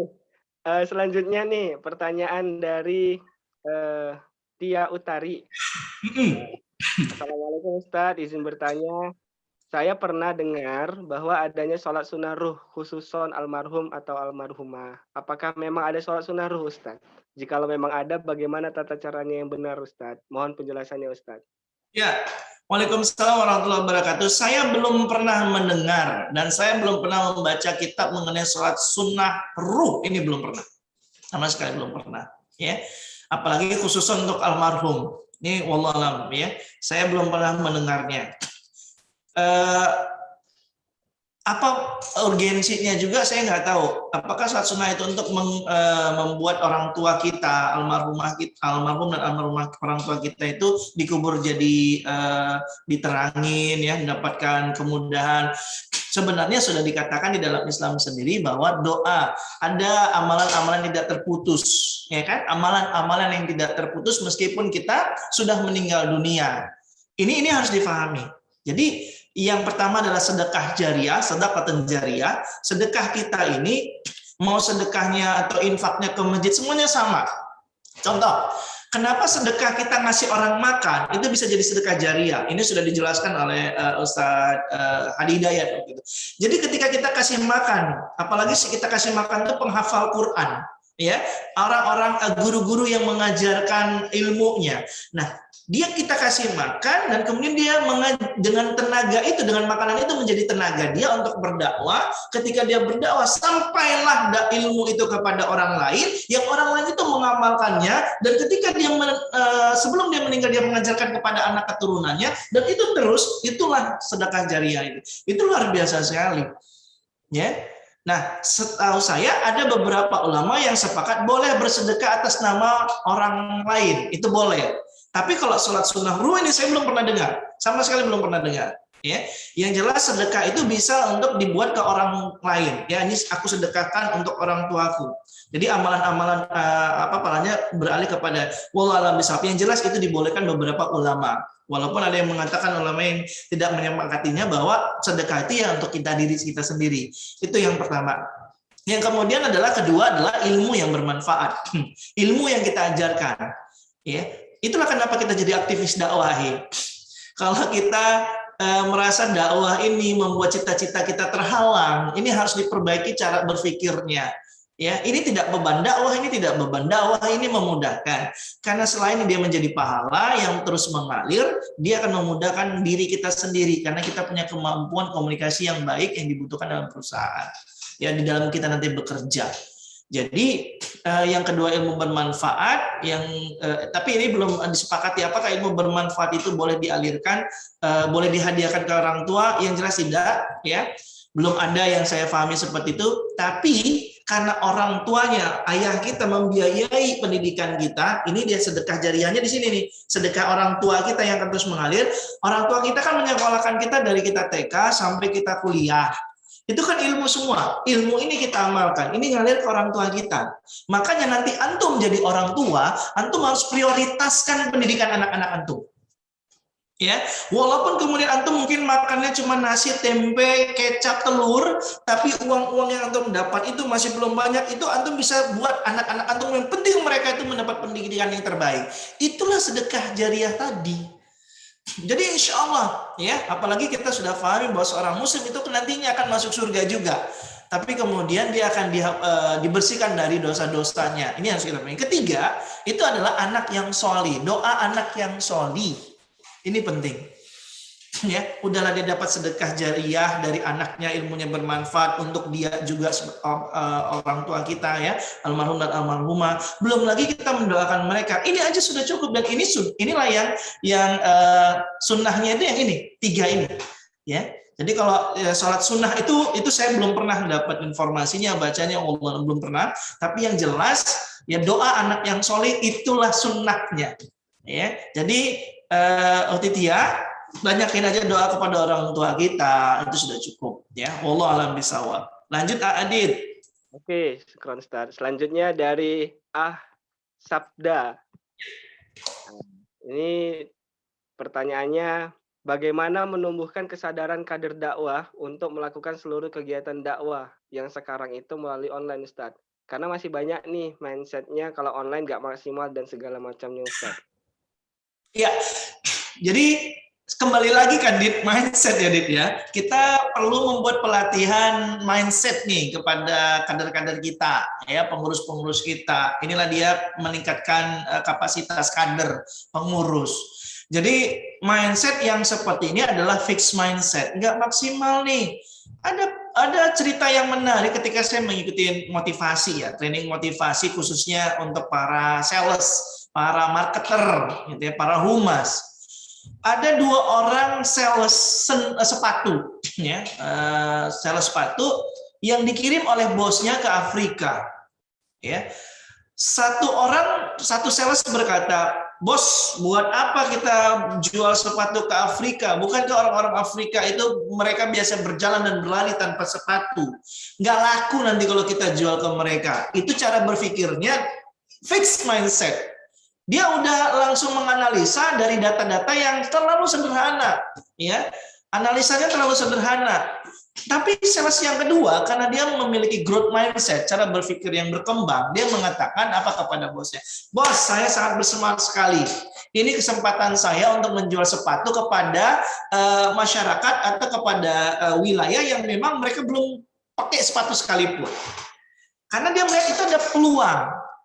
Selanjutnya nih pertanyaan dari Tia Utari. Assalamualaikum Ustadz, izin bertanya. Saya pernah dengar bahwa adanya sholat sunnah ruh khususon almarhum atau almarhumah. Apakah memang ada sholat sunnah ruh Ustadz? Jikalau memang ada, bagaimana tata caranya yang benar Ustadz? Mohon penjelasannya Ustadz. Ya, Waalaikumsalam warahmatullahi wabarakatuh. Saya belum pernah mendengar dan saya belum pernah membaca kitab mengenai sholat sunnah ruh. Ini belum pernah, sama sekali belum pernah. Ya, apalagi khusus untuk almarhum. Ini wallahu alam ya. Saya belum pernah mendengarnya. Apa urgensinya juga saya nggak tahu. Apakah sholat sunnah itu untuk membuat orang tua kita, almarhum dan almarhumah orang tua kita itu dikubur jadi diterangin ya, mendapatkan kemudahan. Sebenarnya sudah dikatakan di dalam Islam sendiri bahwa doa, ada amalan-amalan tidak terputus, ya kan? Amalan-amalan yang tidak terputus meskipun kita sudah meninggal dunia. Ini harus difahami. Jadi yang pertama adalah sedekah jariah, sedekah jariah. Sedekah kita ini mau sedekahnya atau infaknya ke masjid, semuanya sama. Contoh, kenapa sedekah kita ngasih orang makan itu bisa jadi sedekah jariah? Ini sudah dijelaskan oleh Ustadz Hadi Hidayat. Gitu. Jadi ketika kita kasih makan, apalagi kita kasih makan itu penghafal Quran, ya, orang-orang guru-guru yang mengajarkan ilmunya. Nah, dia kita kasih makan dan kemudian dia dengan tenaga itu, dengan makanan itu menjadi tenaga dia untuk berdakwah. Ketika dia berdakwah, sampailah ilmu itu kepada orang lain, yang orang lain itu mengamalkannya, dan ketika dia sebelum dia meninggal dia mengajarkan kepada anak keturunannya, dan itu terus, itulah sedekah jariah itu. Itu luar biasa sekali. Ya. Nah, setahu saya ada beberapa ulama yang sepakat boleh bersedekah atas nama orang lain, itu boleh. Tapi kalau sholat sunnah ruh ini saya belum pernah dengar, sama sekali belum pernah dengar. Ya, yang jelas sedekah itu bisa untuk dibuat ke orang lain. Ya, ini aku sedekahkan untuk orang tuaku. Jadi amalan-amalan palanya beralih kepada wallahu a'lam bishawab. Yang jelas itu dibolehkan beberapa ulama. Walaupun ada yang mengatakan ulama yang tidak menyepakatinya bahwa sedekah itu ya untuk diri kita sendiri. Itu yang pertama. Yang kemudian kedua adalah ilmu yang bermanfaat. Ilmu yang kita ajarkan. Ya. Itulah kenapa kita jadi aktivis dakwah. Kalau kita merasa dakwah ini membuat cita-cita kita terhalang, ini harus diperbaiki cara berpikirnya. Ya, ini tidak beban dakwah, ini memudahkan. Karena selain dia menjadi pahala yang terus mengalir, dia akan memudahkan diri kita sendiri karena kita punya kemampuan komunikasi yang baik yang dibutuhkan dalam perusahaan. Ya, di dalam kita nanti bekerja. Jadi yang kedua ilmu bermanfaat, tapi ini belum disepakati apakah ilmu bermanfaat itu boleh dialirkan, boleh dihadiahkan ke orang tua. Yang jelas tidak, ya, belum ada yang saya pahami seperti itu. Tapi karena orang tuanya, ayah kita membiayai pendidikan kita, ini dia sedekah jariahnya di sini nih, sedekah orang tua kita yang terus mengalir. Orang tua kita kan menyekolahkan kita dari kita TK sampai kita kuliah. Itu kan ilmu semua. Ilmu ini kita amalkan. Ini ngalir ke orang tua kita. Makanya nanti antum jadi orang tua, antum harus prioritaskan pendidikan anak-anak antum. Ya, walaupun kemudian antum mungkin makannya cuma nasi, tempe, kecap, telur, tapi uang-uang yang antum dapat itu masih belum banyak. Itu antum bisa buat anak-anak antum yang penting mereka itu mendapat pendidikan yang terbaik. Itulah sedekah jariah tadi. Jadi insya Allah, ya, apalagi kita sudah pahami bahwa seorang muslim itu nantinya akan masuk surga juga. Tapi kemudian dia akan dibersihkan dari dosa-dosanya. Ini harus kita pahami. Ketiga, itu adalah anak yang sholih. Doa anak yang sholih. Ini penting. Ya, udahlah dia dapat sedekah jariah dari anaknya, ilmunya bermanfaat untuk dia juga orang tua kita, ya, almarhum dan almarhumah. Belum lagi kita mendoakan mereka. Ini aja sudah cukup, dan inilah yang sunnahnya itu yang ini, 3 ini, ya. Jadi kalau sholat sunnah itu saya belum pernah dapat informasinya, bacanya Allah belum pernah. Tapi yang jelas ya doa anak yang soleh itulah sunnahnya, ya. Jadi Otitia, banyakin aja doa kepada orang tua kita, itu sudah cukup, ya. Wallahu a'lam bishawab. Lanjut Adit. Oke, syukran Ustaz. Selanjutnya dari Sabda. Ini pertanyaannya, bagaimana menumbuhkan kesadaran kader dakwah untuk melakukan seluruh kegiatan dakwah yang sekarang itu melalui online, Ustaz? Karena masih banyak nih mindsetnya kalau online nggak maksimal dan segala macamnya, Ustaz. Ya, jadi kembali lagi kan Dit, mindset ya Dit ya. Kita perlu membuat pelatihan mindset nih kepada kader-kader kita, ya, pengurus-pengurus kita. Inilah dia meningkatkan kapasitas kader pengurus. Jadi mindset yang seperti ini adalah fixed mindset, nggak maksimal nih. Ada cerita yang menarik ketika saya mengikuti motivasi, ya, training motivasi khususnya untuk para sales, para marketer, gitu ya, para humas. Ada 2 orang sales sepatu, ya, sales sepatu yang dikirim oleh bosnya ke Afrika. Ya, satu sales berkata, bos, buat apa kita jual sepatu ke Afrika? Bukankah orang-orang Afrika itu mereka biasa berjalan dan berlari tanpa sepatu? Nggak laku nanti kalau kita jual ke mereka. Itu cara berpikirnya fixed mindset. Dia udah langsung menganalisa dari data-data yang terlalu sederhana, ya. Analisanya terlalu sederhana. Tapi sales yang kedua, karena dia memiliki growth mindset, cara berpikir yang berkembang, dia mengatakan apa kepada bosnya? Bos, saya sangat bersemangat sekali. Ini kesempatan saya untuk menjual sepatu kepada masyarakat atau kepada wilayah yang memang mereka belum pakai sepatu sekalipun. Karena dia melihat itu ada peluang,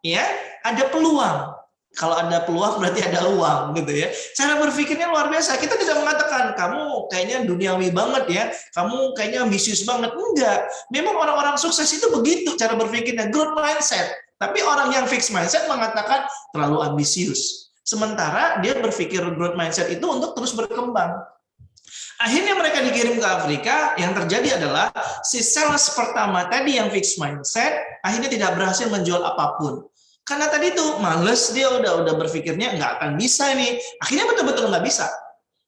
ya, ada peluang. Kalau ada peluang berarti ada uang, gitu ya. Cara berpikirnya luar biasa. Kita tidak mengatakan kamu kayaknya duniawi banget ya, kamu kayaknya ambisius banget. Enggak. Memang orang-orang sukses itu begitu cara berpikirnya, growth mindset. Tapi orang yang fixed mindset mengatakan terlalu ambisius. Sementara dia berpikir growth mindset itu untuk terus berkembang. Akhirnya mereka dikirim ke Afrika, yang terjadi adalah si sales pertama tadi yang fixed mindset akhirnya tidak berhasil menjual apapun. Karena tadi itu males, dia udah berpikirnya nggak akan bisa nih. Akhirnya betul-betul nggak bisa.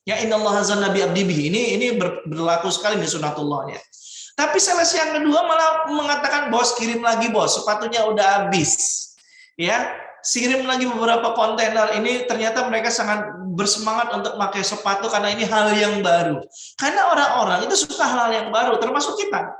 Ya innallaha zanna bi abdihi, ini berlaku sekali di sunatullahnya. Tapi sales yang kedua malah mengatakan, bos kirim lagi bos, sepatunya udah habis. Ya, kirim lagi beberapa kontainer. Ini ternyata mereka sangat bersemangat untuk pakai sepatu karena ini hal yang baru. Karena orang-orang itu suka hal yang baru, termasuk kita.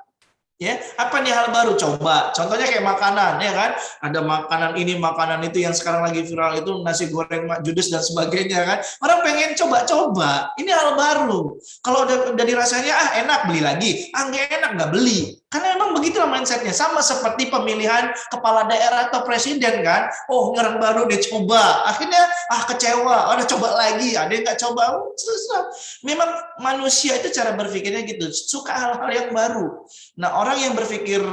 Ya, apa nih hal baru? Coba. Contohnya kayak makanan, ya kan? Ada makanan ini, makanan itu yang sekarang lagi viral itu nasi goreng judes dan sebagainya kan. Orang pengen coba-coba. Ini hal baru. Kalau udah dirasanya enak beli lagi, nggak enak nggak beli. Karena memang begitulah mindsetnya. Sama seperti pemilihan kepala daerah atau presiden kan. Oh, orang baru deh coba. Akhirnya kecewa. Udah coba lagi. Ada yang nggak coba. Susah. Memang manusia itu cara berpikirnya gitu. Suka hal-hal yang baru. Nah, orang yang berpikir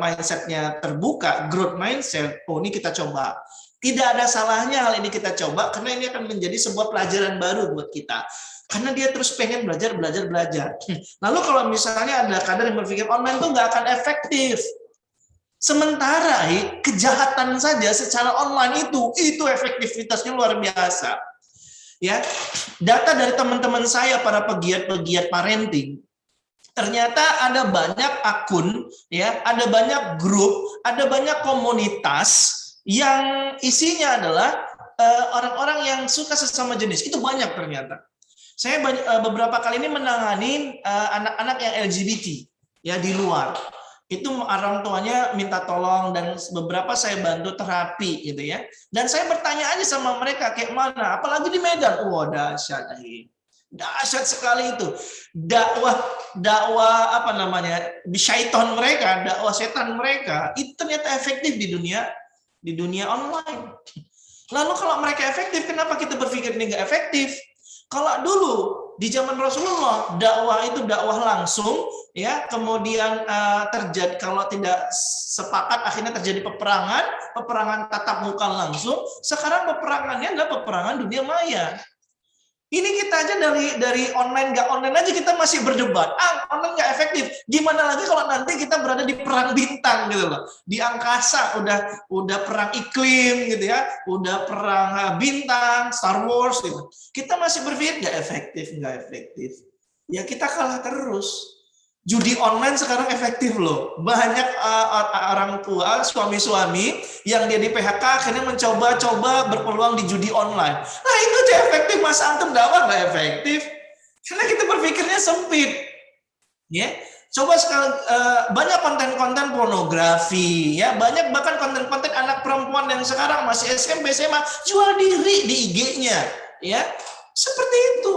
mindsetnya terbuka, growth mindset, oh ini kita coba. Tidak ada salahnya hal ini kita coba, karena ini akan menjadi sebuah pelajaran baru buat kita. Karena dia terus pengen belajar. Lalu kalau misalnya ada kadar yang berpikir online tuh nggak akan efektif. Sementara kejahatan saja secara online itu efektivitasnya luar biasa. Ya, data dari teman-teman saya para pegiat-pegiat parenting, ternyata ada banyak akun, ya, ada banyak grup, ada banyak komunitas yang isinya adalah orang-orang yang suka sesama jenis. Itu banyak ternyata. Saya beberapa kali ini menangani anak-anak yang LGBT ya di luar. Itu orang tuanya minta tolong dan beberapa saya bantu terapi gitu ya. Dan saya bertanya aja sama mereka kayak mana, apalagi di Medan. Wah, dahsyat. Dahsyat sekali itu. Dakwah apa namanya? Syaitan mereka, dakwah setan mereka itu ternyata efektif di dunia online. Lalu kalau mereka efektif, kenapa kita berpikir ini nggak efektif? Kalau dulu di zaman Rasulullah dakwah itu dakwah langsung, ya, kemudian terjadi kalau tidak sepakat akhirnya terjadi peperangan tatap muka langsung. Sekarang peperangannya adalah peperangan dunia maya. Ini kita aja dari online nggak online aja kita masih berdebat. Online nggak efektif. Gimana lagi kalau nanti kita berada di perang bintang gitu loh. Di angkasa udah perang iklim gitu ya, udah perang bintang, Star Wars gitu. Kita masih berpikir nggak efektif. Ya kita kalah terus. Judi online sekarang efektif loh. Banyak orang tua, suami-suami yang dia di PHK akhirnya mencoba berpeluang di judi online. Nah itu aja efektif, masa antum dakwah nggak efektif? Karena kita berpikirnya sempit. Ya, coba sekali banyak konten-konten pornografi, ya banyak bahkan konten-konten anak perempuan yang sekarang masih SMP, SMA jual diri di IG-nya, ya seperti itu.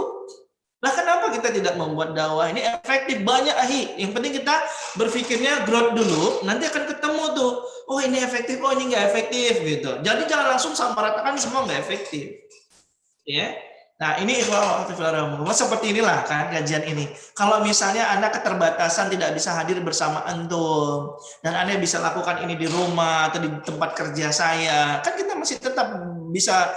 Lah kenapa kita tidak membuat dakwah ini efektif? Banyak yang penting kita berpikirnya growth dulu, nanti akan ketemu tuh, oh ini efektif, oh ini nggak efektif gitu. Jadi jangan langsung samaratakan semua nggak efektif, ya. Nah ini seperti inilah kan kajian ini. Kalau misalnya Anda keterbatasan tidak bisa hadir bersama antum dan Anda bisa lakukan ini di rumah atau di tempat kerja saya, kan kita masih tetap bisa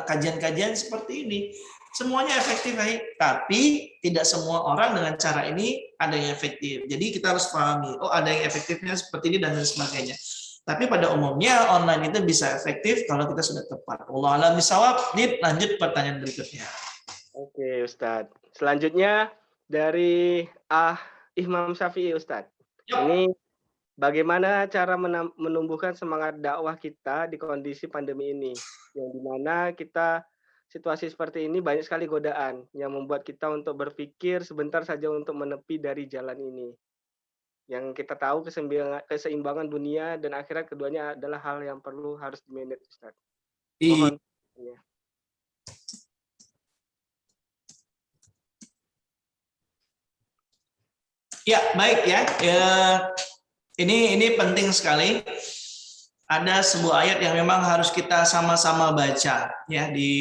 kajian-kajian seperti ini. Semuanya efektif, tapi tidak semua orang dengan cara ini ada yang efektif. Jadi kita harus pahami, oh ada yang efektifnya seperti ini dan lain sebagainya. Tapi pada umumnya online itu bisa efektif kalau kita sudah tepat. Wallahu a'lam bishawab. Lanjut pertanyaan berikutnya. Oke, Ustadz. Selanjutnya dari Imam Syafi'i, Ustadz. Ini bagaimana cara menumbuhkan semangat dakwah kita di kondisi pandemi ini, yang dimana kita situasi seperti ini banyak sekali godaan yang membuat kita untuk berpikir sebentar saja untuk menepi dari jalan ini. Yang kita tahu keseimbangan dunia dan akhirat keduanya adalah hal yang harus di-manage, Ustaz. I- Mohon ya. Ya, baik ya. Ini penting sekali. Ada sebuah ayat yang memang harus kita sama-sama baca ya di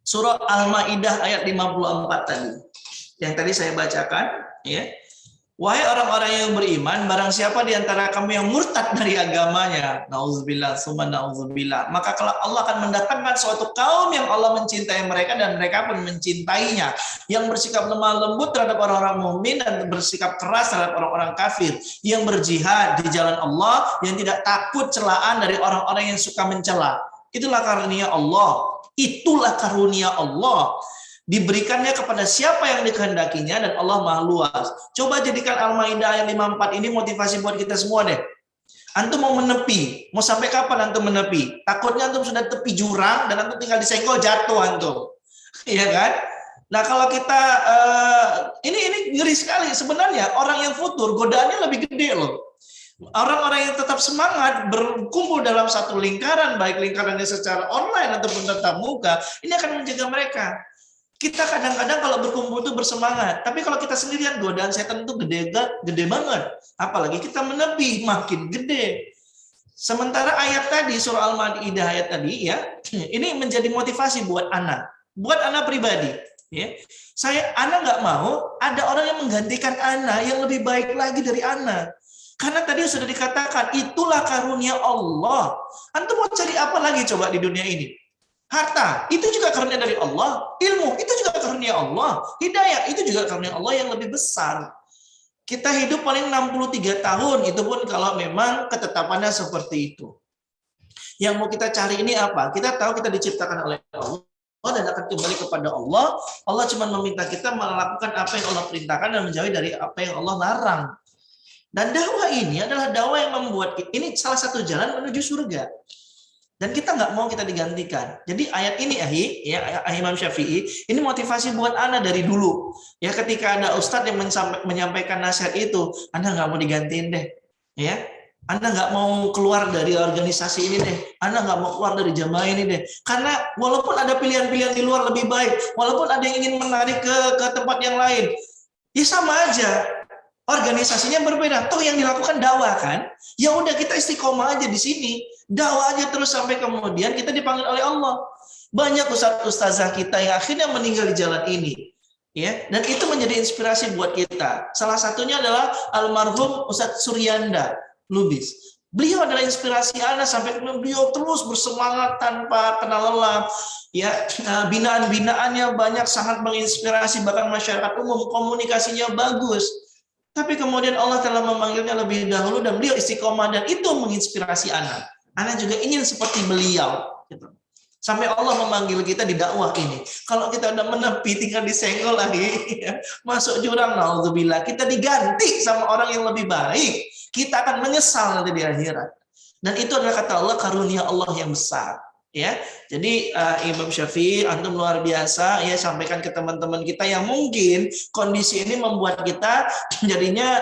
surah Al-Maidah ayat 54 tadi. Yang tadi saya bacakan ya. Wahai orang-orang yang beriman, barang siapa di antara kamu yang murtad dari agamanya, nauzubillah, summa nauzubillah, maka kelak Allah akan mendatangkan suatu kaum yang Allah mencintai mereka dan mereka pun mencintainya, yang bersikap lemah lembut terhadap orang-orang mukmin dan bersikap keras terhadap orang-orang kafir, yang berjihad di jalan Allah, yang tidak takut celaan dari orang-orang yang suka mencela. Itulah karunia Allah. Itulah karunia Allah. Diberikannya kepada siapa yang dikehendakinya dan Allah Maha Luas. Coba jadikan Al-Maidah ayat 54 ini motivasi buat kita semua deh. Antum mau menepi, mau sampai kapan antum menepi? Takutnya antum sudah tepi jurang dan antum tinggal disenggol jatuh antum. Iya kan? Nah, kalau kita ini ngeri sekali sebenarnya. Orang yang futur godaannya lebih gede loh. Orang-orang yang tetap semangat berkumpul dalam satu lingkaran, baik lingkarannya secara online ataupun tatap muka, ini akan menjaga mereka. Kita kadang-kadang kalau berkumpul itu bersemangat, tapi kalau kita sendirian godaan setan itu gede banget. Apalagi kita menepi makin gede. Sementara ayat tadi surah Al-Maidah ayat tadi ya, ini menjadi motivasi buat anak pribadi. Ya, anak nggak mau ada orang yang menggantikan anak yang lebih baik lagi dari anak. Karena tadi sudah dikatakan itulah karunia Allah. Antum mau cari apa lagi coba di dunia ini? Harta, itu juga karunia dari Allah. Ilmu, itu juga karunia Allah. Hidayah, itu juga karunia Allah yang lebih besar. Kita hidup paling 63 tahun, itu pun kalau memang ketetapannya seperti itu. Yang mau kita cari ini apa? Kita tahu kita diciptakan oleh Allah dan akan kembali kepada Allah. Allah cuma meminta kita melakukan apa yang Allah perintahkan dan menjauhi dari apa yang Allah larang. Dan dakwah ini adalah dakwah yang membuat ini salah satu jalan menuju surga. Dan kita nggak mau kita digantikan. Jadi ayat ini Imam Syafi'i, ini motivasi buat Anda dari dulu. Ya ketika ada ustadz yang menyampaikan nasihat itu, Anda nggak mau digantiin deh. Ya, Anda nggak mau keluar dari organisasi ini deh. Anda nggak mau keluar dari jamaah ini deh. Karena walaupun ada pilihan-pilihan di luar lebih baik, walaupun ada yang ingin menarik ke tempat yang lain, ya sama aja. Organisasinya berbeda. Toh yang dilakukan dakwah kan? Ya udah kita istiqomah aja di sini. Dakwah aja terus sampai kemudian kita dipanggil oleh Allah. Banyak ustazah kita yang akhirnya meninggal di jalan ini. Ya, dan itu menjadi inspirasi buat kita. Salah satunya adalah almarhum Ustadz Suryanda Lubis. Beliau adalah inspirasi Anda sampai kemudian beliau terus bersemangat tanpa kenal lelah. Ya, binaan-binaannya banyak, sangat menginspirasi bahkan masyarakat umum, komunikasinya bagus. Tapi kemudian Allah telah memanggilnya lebih dahulu dan beliau istiqomah dan itu menginspirasi anak. Anak juga ingin seperti beliau. Gitu. Sampai Allah memanggil kita di dakwah ini. Kalau kita udah menepi, tinggal disenggol lagi, ya, masuk jurang, naudzubillah, kita diganti sama orang yang lebih baik. Kita akan menyesal nanti di akhirat. Dan itu adalah kata Allah, karunia Allah yang besar. Ya, jadi Imam Syafi'i, antum luar biasa ya, sampaikan ke teman-teman kita yang mungkin kondisi ini membuat kita jadinya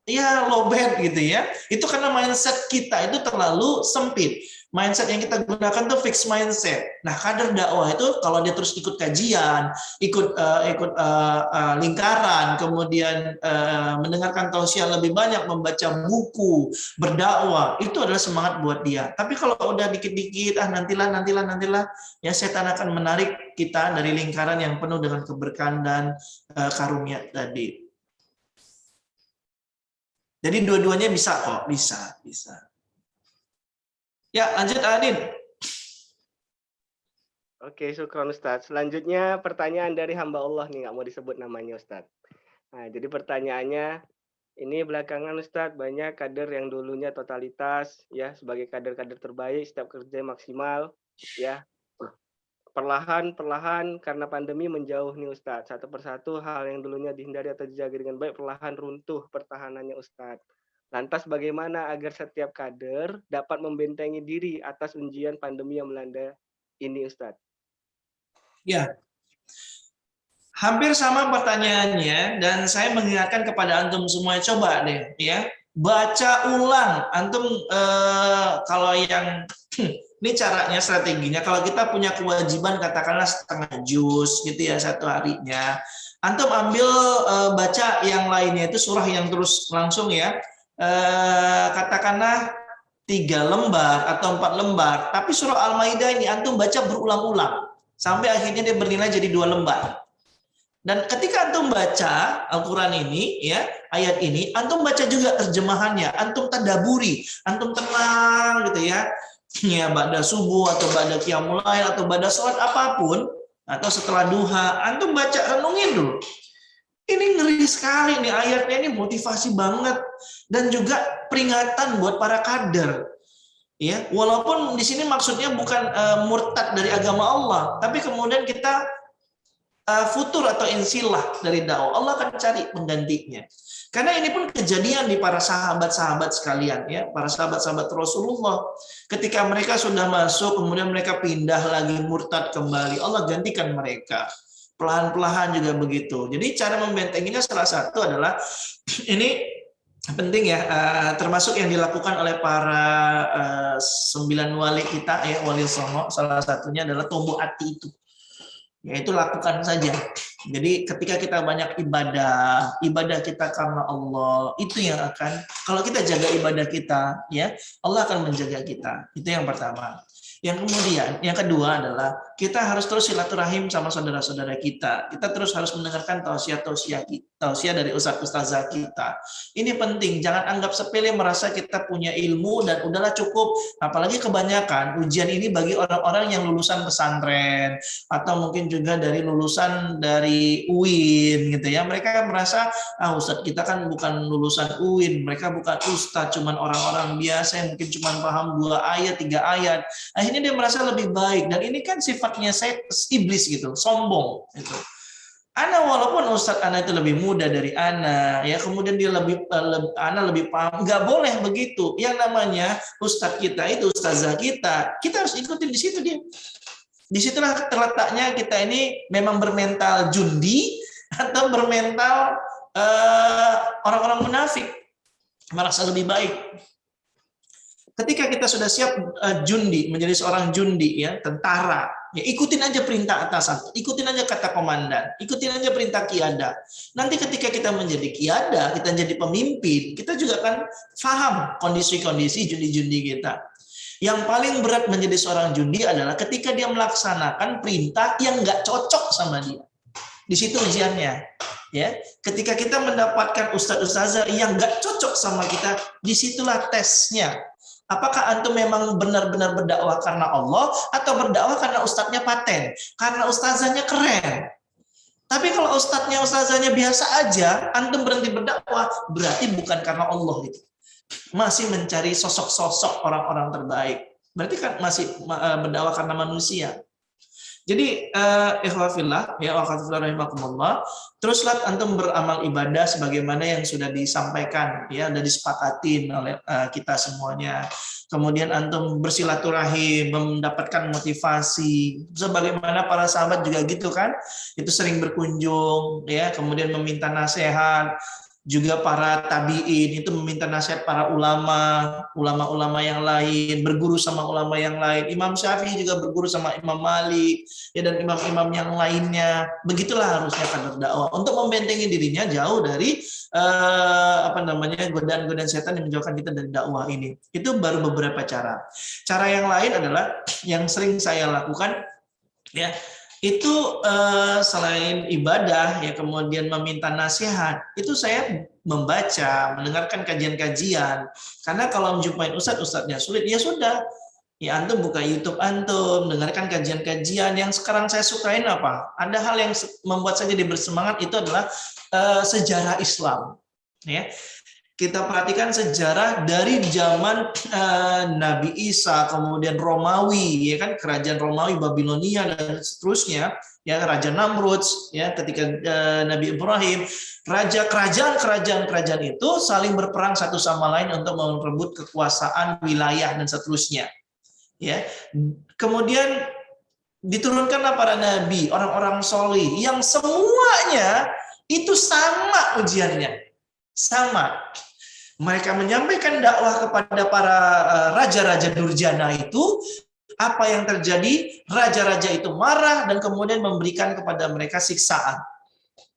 ya lowbat gitu ya. Itu karena mindset kita itu terlalu sempit. Mindset yang kita gunakan tuh fixed mindset. Nah, kader dakwah itu kalau dia terus ikut kajian, ikut lingkaran, kemudian mendengarkan tausiah lebih banyak, membaca buku, berdakwah, itu adalah semangat buat dia. Tapi kalau udah dikit-dikit, nantilah, ya setan akan menarik kita dari lingkaran yang penuh dengan keberkahan dan karunia tadi. Jadi dua-duanya bisa kok, bisa. Ya, lanjut Adin. Oke, syukron Ustadz. Selanjutnya pertanyaan dari hamba Allah nih, nggak mau disebut namanya Ustadz. Nah, jadi pertanyaannya, ini belakangan Ustadz banyak kader yang dulunya totalitas, ya sebagai kader-kader terbaik, setiap kerja maksimal, ya perlahan karena pandemi menjauh nih Ustadz. Satu persatu hal yang dulunya dihindari atau dijaga dengan baik perlahan runtuh pertahanannya Ustadz. Lantas bagaimana agar setiap kader dapat membentengi diri atas ujian pandemi yang melanda ini Ustadz? Ya, hampir sama pertanyaannya, dan saya mengingatkan kepada antum semua, coba deh ya baca ulang antum, kalau yang ini caranya, strateginya, kalau kita punya kewajiban katakanlah setengah juz gitu ya satu harinya, antum ambil baca yang lainnya itu surah yang terus langsung ya, katakanlah 3 lembar atau 4 lembar, tapi surah Al-Maidah ini antum baca berulang-ulang sampai akhirnya dia bernilai jadi 2 lembar. Dan ketika antum baca Al-Quran ini, ya ayat ini, antum baca juga terjemahannya, antum tadaburi, antum tenang gitu ya, ya ba'da subuh atau ba'da qiyamul lail atau ba'da sholat apapun, atau setelah duha, antum baca renungin dulu. Ini ngeri sekali nih ayatnya, ini motivasi banget dan juga peringatan buat para kader. Ya, walaupun di sini maksudnya bukan murtad dari agama Allah, tapi kemudian kita futur atau insilah dari dakwah, Allah akan cari penggantinya. Karena ini pun kejadian di para sahabat-sahabat sekalian ya, para sahabat-sahabat Rasulullah. Ketika mereka sudah masuk, kemudian mereka pindah lagi murtad kembali, Allah gantikan mereka. Pelan-pelan juga begitu. Jadi cara membentenginya salah satu adalah ini penting ya, termasuk yang dilakukan oleh para 9 wali kita ya, wali songo, salah satunya adalah tombok hati itu. Yaitu lakukan saja. Jadi ketika kita banyak ibadah kita karena Allah, itu yang akan, kalau kita jaga ibadah kita, ya Allah akan menjaga kita. Itu yang pertama. Yang kemudian, yang kedua adalah kita harus terus silaturahim sama saudara-saudara kita. Kita terus harus mendengarkan tausiah dari ustaz-ustazah kita. Ini penting, jangan anggap sepele merasa kita punya ilmu dan udahlah cukup. Apalagi kebanyakan ujian ini bagi orang-orang yang lulusan pesantren atau mungkin juga dari lulusan dari UIN gitu ya. Mereka merasa ustaz kita kan bukan lulusan UIN, mereka bukan ustaz, cuman orang-orang biasa yang mungkin cuma paham 2 ayat, 3 ayat. Akhirnya dia merasa lebih baik, dan ini kan sifatnya iblis gitu, sombong gitu. Ana walaupun ustadz ana itu lebih muda dari ana ya, kemudian dia ana lebih paham, nggak boleh begitu. Yang namanya ustadz kita itu ustazah kita harus ikutin di situ dia. Disitulah terletaknya kita ini memang bermental jundi atau bermental orang-orang munafik, merasa lebih baik. Ketika kita sudah siap jundi, menjadi seorang jundi ya, tentara, ya ikutin aja perintah atasan, ikutin aja kata komandan, ikutin aja perintah kiada. Nanti ketika kita menjadi kiada, kita jadi pemimpin, kita juga akan paham kondisi-kondisi jundi-jundi kita. Yang paling berat menjadi seorang jundi adalah ketika dia melaksanakan perintah yang nggak cocok sama dia. Di situ ujiannya. Ya, ketika kita mendapatkan ustaz-ustazah yang nggak cocok sama kita, disitulah tesnya. Apakah antum memang benar-benar berdakwah karena Allah atau berdakwah karena ustadznya paten, karena ustazahnya keren? Tapi kalau ustazahnya biasa aja, antum berhenti berdakwah, berarti bukan karena Allah gitu. Masih mencari sosok-sosok orang-orang terbaik. Berarti kan masih berdakwah karena manusia. Jadi ikhwafillah ya rahimakumullah, teruslah antum beramal ibadah sebagaimana yang sudah disampaikan ya, sudah disepakatin oleh kita semuanya. Kemudian antum bersilaturahim, mendapatkan motivasi sebagaimana para sahabat juga gitu kan. Itu sering berkunjung ya, kemudian meminta nasihat. Juga para tabi'in itu meminta nasihat para ulama yang lain, berguru sama ulama yang lain. Imam Syafi'i juga berguru sama Imam Malik ya, dan imam-imam yang lainnya. Begitulah harusnya kader dakwah untuk membentengi dirinya jauh dari godaan-godaan setan yang menjauhkan kita dari dakwah ini. Itu baru beberapa cara. Cara yang lain adalah yang sering saya lakukan ya, itu selain ibadah ya, kemudian meminta nasihat, itu saya membaca, mendengarkan kajian-kajian. Karena kalau menjumpai ustadznya sulit, ya sudah, ya antum buka YouTube antum, dengarkan kajian-kajian. Yang sekarang saya sukain apa? Ada hal yang membuat saya jadi bersemangat, itu adalah sejarah Islam. Ya. Kita perhatikan sejarah dari zaman Nabi Isa, kemudian Romawi, ya kan, kerajaan Romawi, Babilonia dan seterusnya, ya Raja Namrud, ya ketika Nabi Ibrahim, kerajaan itu saling berperang satu sama lain untuk merebut kekuasaan wilayah dan seterusnya. Ya, kemudian Diturunkanlah para nabi, orang-orang solih, yang semuanya itu sama ujiannya. Sama. Mereka menyampaikan dakwah kepada para raja-raja durjana itu, apa yang terjadi? Raja-raja itu marah dan kemudian memberikan kepada mereka siksaan.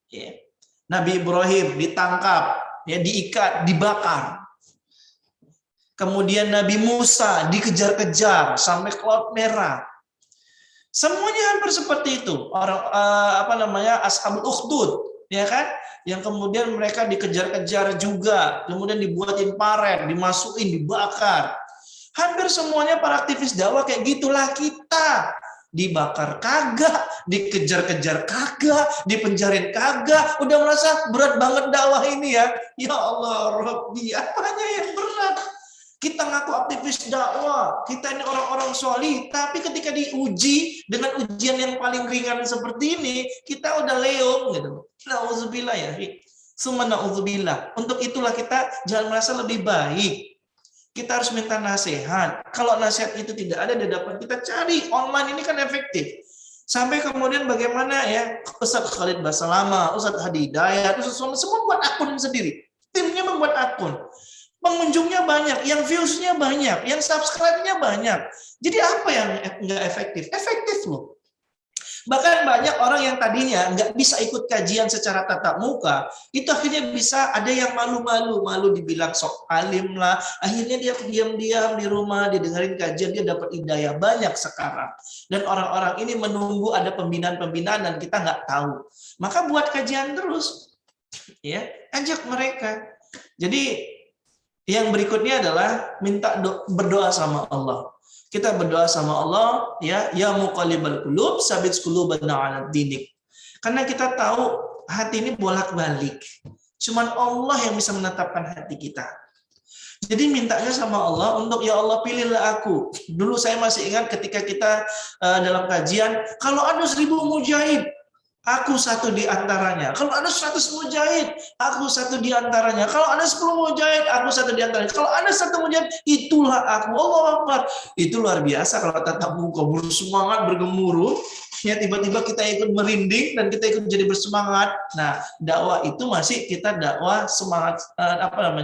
Ya. Nabi Ibrahim ditangkap, ya, diikat, dibakar. Kemudian Nabi Musa dikejar-kejar sampai ke Laut Merah. Semuanya hampir seperti itu. Orang Ashabul Ukhdud, ya kan? Yang kemudian mereka dikejar-kejar juga, kemudian dibuatin paret, dimasukin, dibakar. Hampir semuanya para aktivis dakwah kayak gitulah kita. Dibakar kagak, dikejar-kejar kagak, dipenjarin kagak, udah merasa berat banget dakwah ini ya. Ya Allah, Rabbi, apanya yang berat? Kita ngaku aktivis dakwah, kita ini orang-orang solih, tapi ketika diuji dengan ujian yang paling ringan seperti ini, kita udah leong gitu. Nauzubillah ya, summa nauzubillah. Untuk itulah kita jangan merasa lebih baik. Kita harus minta nasihat. Kalau nasihat itu tidak ada di hadapan kita, cari online, ini kan efektif. Sampai kemudian bagaimana ya, Ustadz Khalid Basalamah, Ustadz Hadi Hidayat, semua buat akun sendiri. Timnya membuat akun. Pengunjungnya banyak, yang views-nya banyak, yang subscribe-nya banyak. Jadi apa yang nggak efektif? Efektif loh. Bahkan banyak orang yang tadinya nggak bisa ikut kajian secara tatap muka, itu akhirnya bisa, ada yang malu dibilang sok alim lah, akhirnya dia diam-diam di rumah, dia dengerin kajian, dia dapat hidayah banyak sekarang. Dan orang-orang ini menunggu ada pembinaan-pembinaan dan kita nggak tahu. Maka buat kajian terus, ya, ajak mereka. Jadi yang berikutnya adalah minta berdoa sama Allah. Kita berdoa sama Allah, ya muqallibal qulub, tsabits qulubana 'ala dinik. Karena kita tahu hati ini bolak-balik. Cuman Allah yang bisa menetapkan hati kita. Jadi mintanya sama Allah untuk, ya Allah pilihlah aku. Dulu saya masih ingat ketika kita dalam kajian, kalau ada 1000 mujahid, aku satu di antaranya. Kalau ada 100 mujahid, aku satu di antaranya. Kalau ada 10 mujahid, aku satu di antaranya. Kalau ada 1 mujahid, itulah aku. Allah Akbar. Itu luar biasa kalau tatap muka, bersemangat, bergemuruh. Ya, tiba-tiba kita ikut merinding dan kita ikut jadi bersemangat. Nah, dakwah itu masih kita dakwah semangat,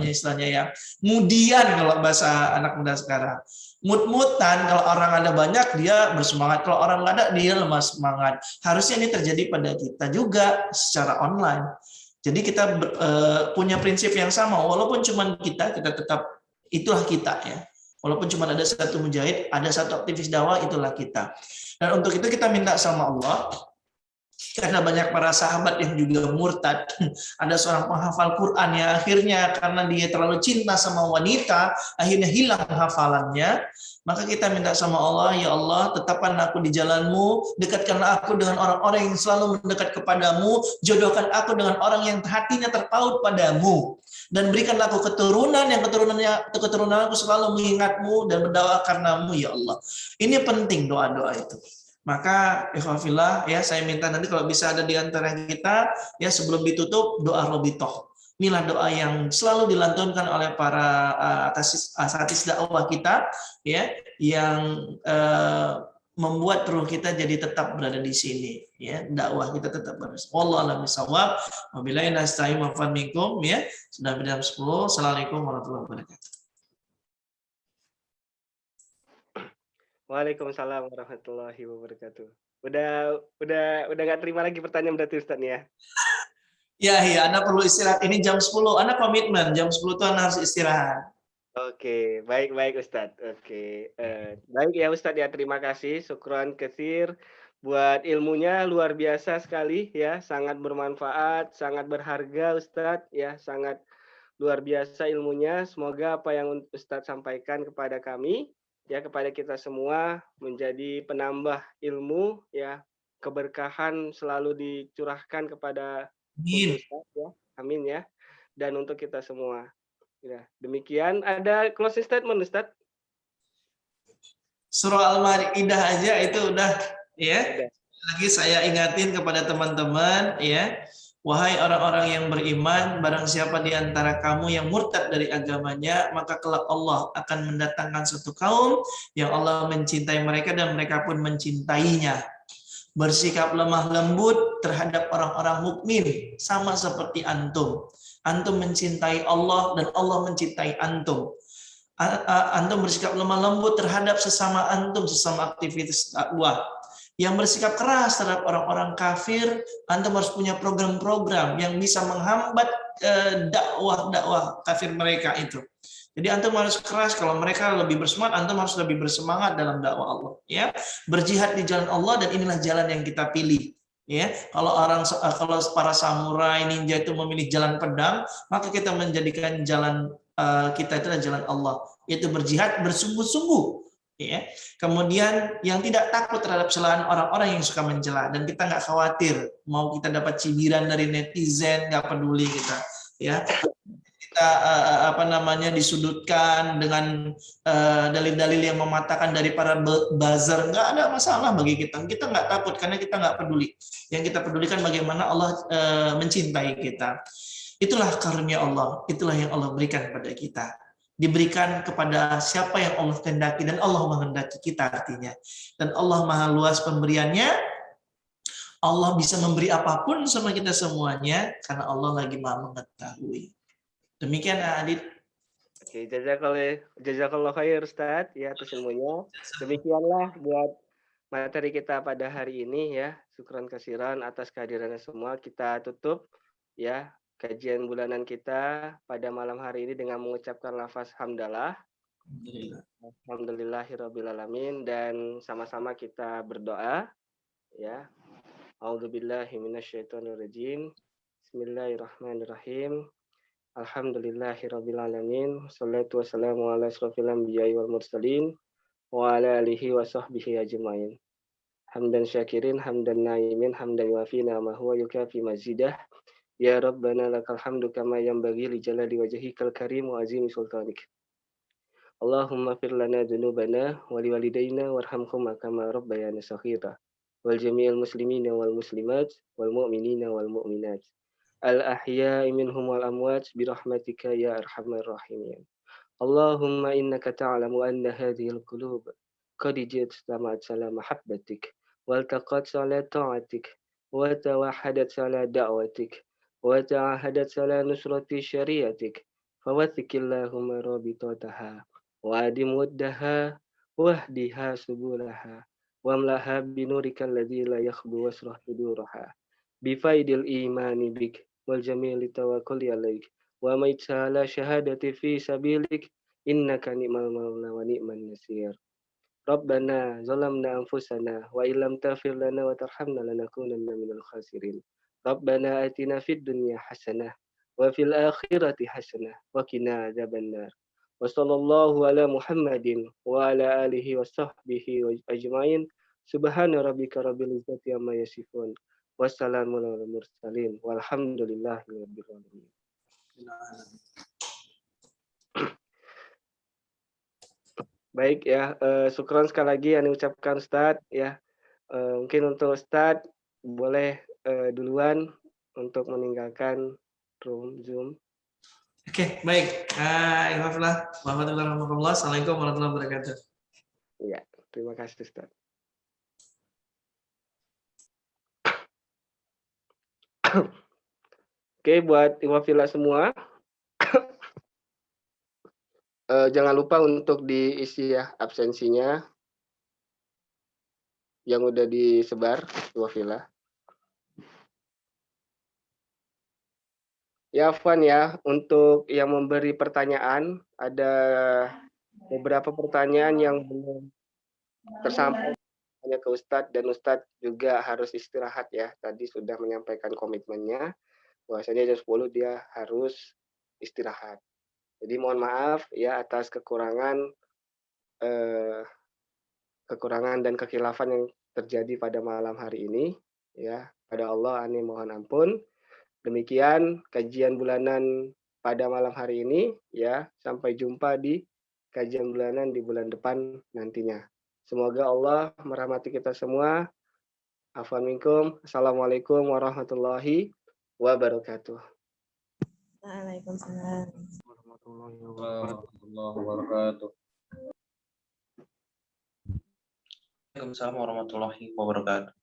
istilahnya ya, mudian kalau bahasa anak muda sekarang. Mut-mutan, kalau orang ada banyak dia bersemangat, kalau orang nggak ada dia lemah semangat. Harusnya ini terjadi pada kita juga secara online. Jadi kita punya prinsip yang sama, walaupun cuma kita tetap itulah kita ya. Walaupun cuma ada 1 mujahid, ada 1 aktivis dakwah, itulah kita. Dan untuk itu kita minta sama Allah, karena banyak para sahabat yang juga murtad. Ada seorang penghafal Quran yang akhirnya karena dia terlalu cinta sama wanita, akhirnya hilang hafalannya. Maka kita minta sama Allah, ya Allah, tetapkan aku di jalanmu, dekatkanlah aku dengan orang-orang yang selalu mendekat kepadamu, jodohkan aku dengan orang yang hatinya terpaut padamu, dan berikanlah aku keturunan yang keturunan aku selalu mengingatmu dan berdakwah karenamu, ya Allah. Ini penting doa-doa itu. Maka ikhwafillah, ya, saya minta nanti kalau bisa ada di antara kita, ya, sebelum ditutup doa robitoh. Inilah doa yang selalu dilantunkan oleh para asatidz dakwah kita, ya, yang membuat ruh kita jadi tetap berada di sini, ya, dakwah kita tetap berada. Wallahu a'lam bishawab. Wabillahi nasta'in wa minkum, ya. Sudah jam 10. Assalamualaikum warahmatullahi wabarakatuh. Waalaikumsalam warahmatullahi wabarakatuh. Udah nggak terima lagi pertanyaan berarti Ustaz ya? Ya, Anda perlu istirahat. Ini jam 10. Anda komitmen jam 10 itu Anda harus istirahat. Oke, baik Ustadz. Oke, baik ya Ustadz ya, terima kasih, syukran katsir buat ilmunya, luar biasa sekali ya, sangat bermanfaat, sangat berharga Ustadz ya, sangat luar biasa ilmunya. Semoga apa yang Ustadz sampaikan kepada kami, ya, kepada kita semua menjadi penambah ilmu ya, keberkahan selalu dicurahkan kepada Amin. Ustadz ya, amin ya, dan untuk kita semua. Ya, demikian. Ada closing statement, Ustadz? Surah Al-Maidah aja itu udah, ya. Udah. Lagi saya ingatin kepada teman-teman, ya. Wahai orang-orang yang beriman, barang siapa di antara kamu yang murtad dari agamanya, maka kelak Allah akan mendatangkan satu kaum yang Allah mencintai mereka dan mereka pun mencintainya. Bersikap lemah lembut terhadap orang-orang mukmin sama seperti antum. Antum mencintai Allah dan Allah mencintai antum. Antum bersikap lemah lembut terhadap sesama antum, sesama aktivitas dakwah. Yang bersikap keras terhadap orang-orang kafir, antum harus punya program-program yang bisa menghambat dakwah-dakwah kafir mereka itu. Jadi antum harus keras, kalau mereka lebih bersemangat, antum harus lebih bersemangat dalam dakwah Allah. Ya, berjihad di jalan Allah, dan inilah jalan yang kita pilih. Ya, kalau para samurai ninja itu memilih jalan pedang, maka kita menjadikan jalan kita itu adalah jalan Allah, yaitu berjihad bersungguh-sungguh. Ya, kemudian yang tidak takut terhadap celaan orang-orang yang suka mencela, dan kita nggak khawatir mau kita dapat cibiran dari netizen, nggak peduli kita. Ya, kita disudutkan dengan dalil-dalil yang mematahkan dari para buzzer, nggak ada masalah bagi kita. Kita nggak takut karena kita nggak peduli. Yang kita pedulikan bagaimana Allah mencintai kita. Itulah karunia Allah, itulah yang Allah berikan kepada kita. Diberikan kepada siapa yang Allah kehendaki, dan Allah menghendaki kita artinya. Dan Allah maha luas pemberiannya, Allah bisa memberi apapun sama kita semuanya, karena Allah lagi maha mengetahui. Demikian Adit. Oke, jazakallah khair Ustaz ya atas ilmunya. Demikianlah buat materi kita pada hari ini ya. Syukran kasiran atas kehadirannya semua. Kita tutup ya kajian bulanan kita pada malam hari ini dengan mengucapkan lafaz hamdalah. Alhamdulillahirrabbilalamin, dan sama-sama kita berdoa ya. A'udzubillahi minasyaitonirrajim. Bismillahirrahmanirrahim. Alhamdulillahirrabbilalamin. Wassalatu wassalamu ala asrofil anbiya'i wal mursalin wa ala alihi wa sahbihi ajmain. Hamdan syakirin, hamdan naimin, hamdan wafina ma huwa yukafi mazidah. Ya Rabbana lakal hamdu kama yanbaghi li jalali wajhikal karim wa azimi sultanik. Allahumma fir lana dzunubana wa liwalidayna warhamhum kama rabbayana shaghira. Wal jami'il muslimina wal muslimat wal mu'minina wal mu'minat. Al-ahya'i minhum wal amwat birahmatika ya arhamar rahimin. Allahumma innaka ta'lamu anna hadhil qulub qad ijtama'at ala mahabbatik wal taqat ala ta'atik wa tawahadat ala da'watik wa ta'ahadat ala nusrati syariatik fawathikillahumma rabitataha wa adim waddaha wahdiha subulaha wamlaha binurika alladhi la yakhbu wasrah suduraha bifaidil imani bik wal jamili tawakkuli alaik wa maitala syahadati fi sabilik innaka ni'mal maula wa ni'man nasir. Rabbana zalamna anfusana wa illam taghfir lana wa tarhamna lanakunanna minal khasirin. Rabbana atina fid dunya hasanah wa fil akhirati hasanah wa qina adzabannar. Wa sallallahu ala Muhammadin wa ala alihi wa sahbihi ajmain. Subhana rabbika rabbil izzati amma yasifun. Wassalamu ala mursalin walhamdulillahi rabbil alamin. Baik ya, syukran sekali lagi yang diucapkan Ustadz ya. Mungkin untuk Ustadz boleh duluan untuk meninggalkan room Zoom. Oke, baik. Warahmatullahi wabarakatuh. Assalamualaikum warahmatullahi wabarakatuh. Ya, terima kasih Ustadz. Oke, buat Iwafila semua, jangan lupa untuk diisi ya absensinya yang udah disebar Iwafila. Ya, Afwan ya, untuk yang memberi pertanyaan, ada beberapa pertanyaan yang belum tersampaikan ke Ustadz, dan Ustadz juga harus istirahat ya. Tadi sudah menyampaikan komitmennya, bahwasanya jam 10 dia harus istirahat. Jadi mohon maaf ya atas kekurangan dan kekhilafan yang terjadi pada malam hari ini. Ya, pada Allah ani mohon ampun. Demikian kajian bulanan pada malam hari ini ya. Sampai jumpa di kajian bulanan di bulan depan nantinya. Semoga Allah merahmati kita semua. Afwan minkum. Assalamualaikum warahmatullahi wabarakatuh. Waalaikumsalam. Warahmatullahi wabarakatuh. Waalaikumsalam warahmatullahi wabarakatuh.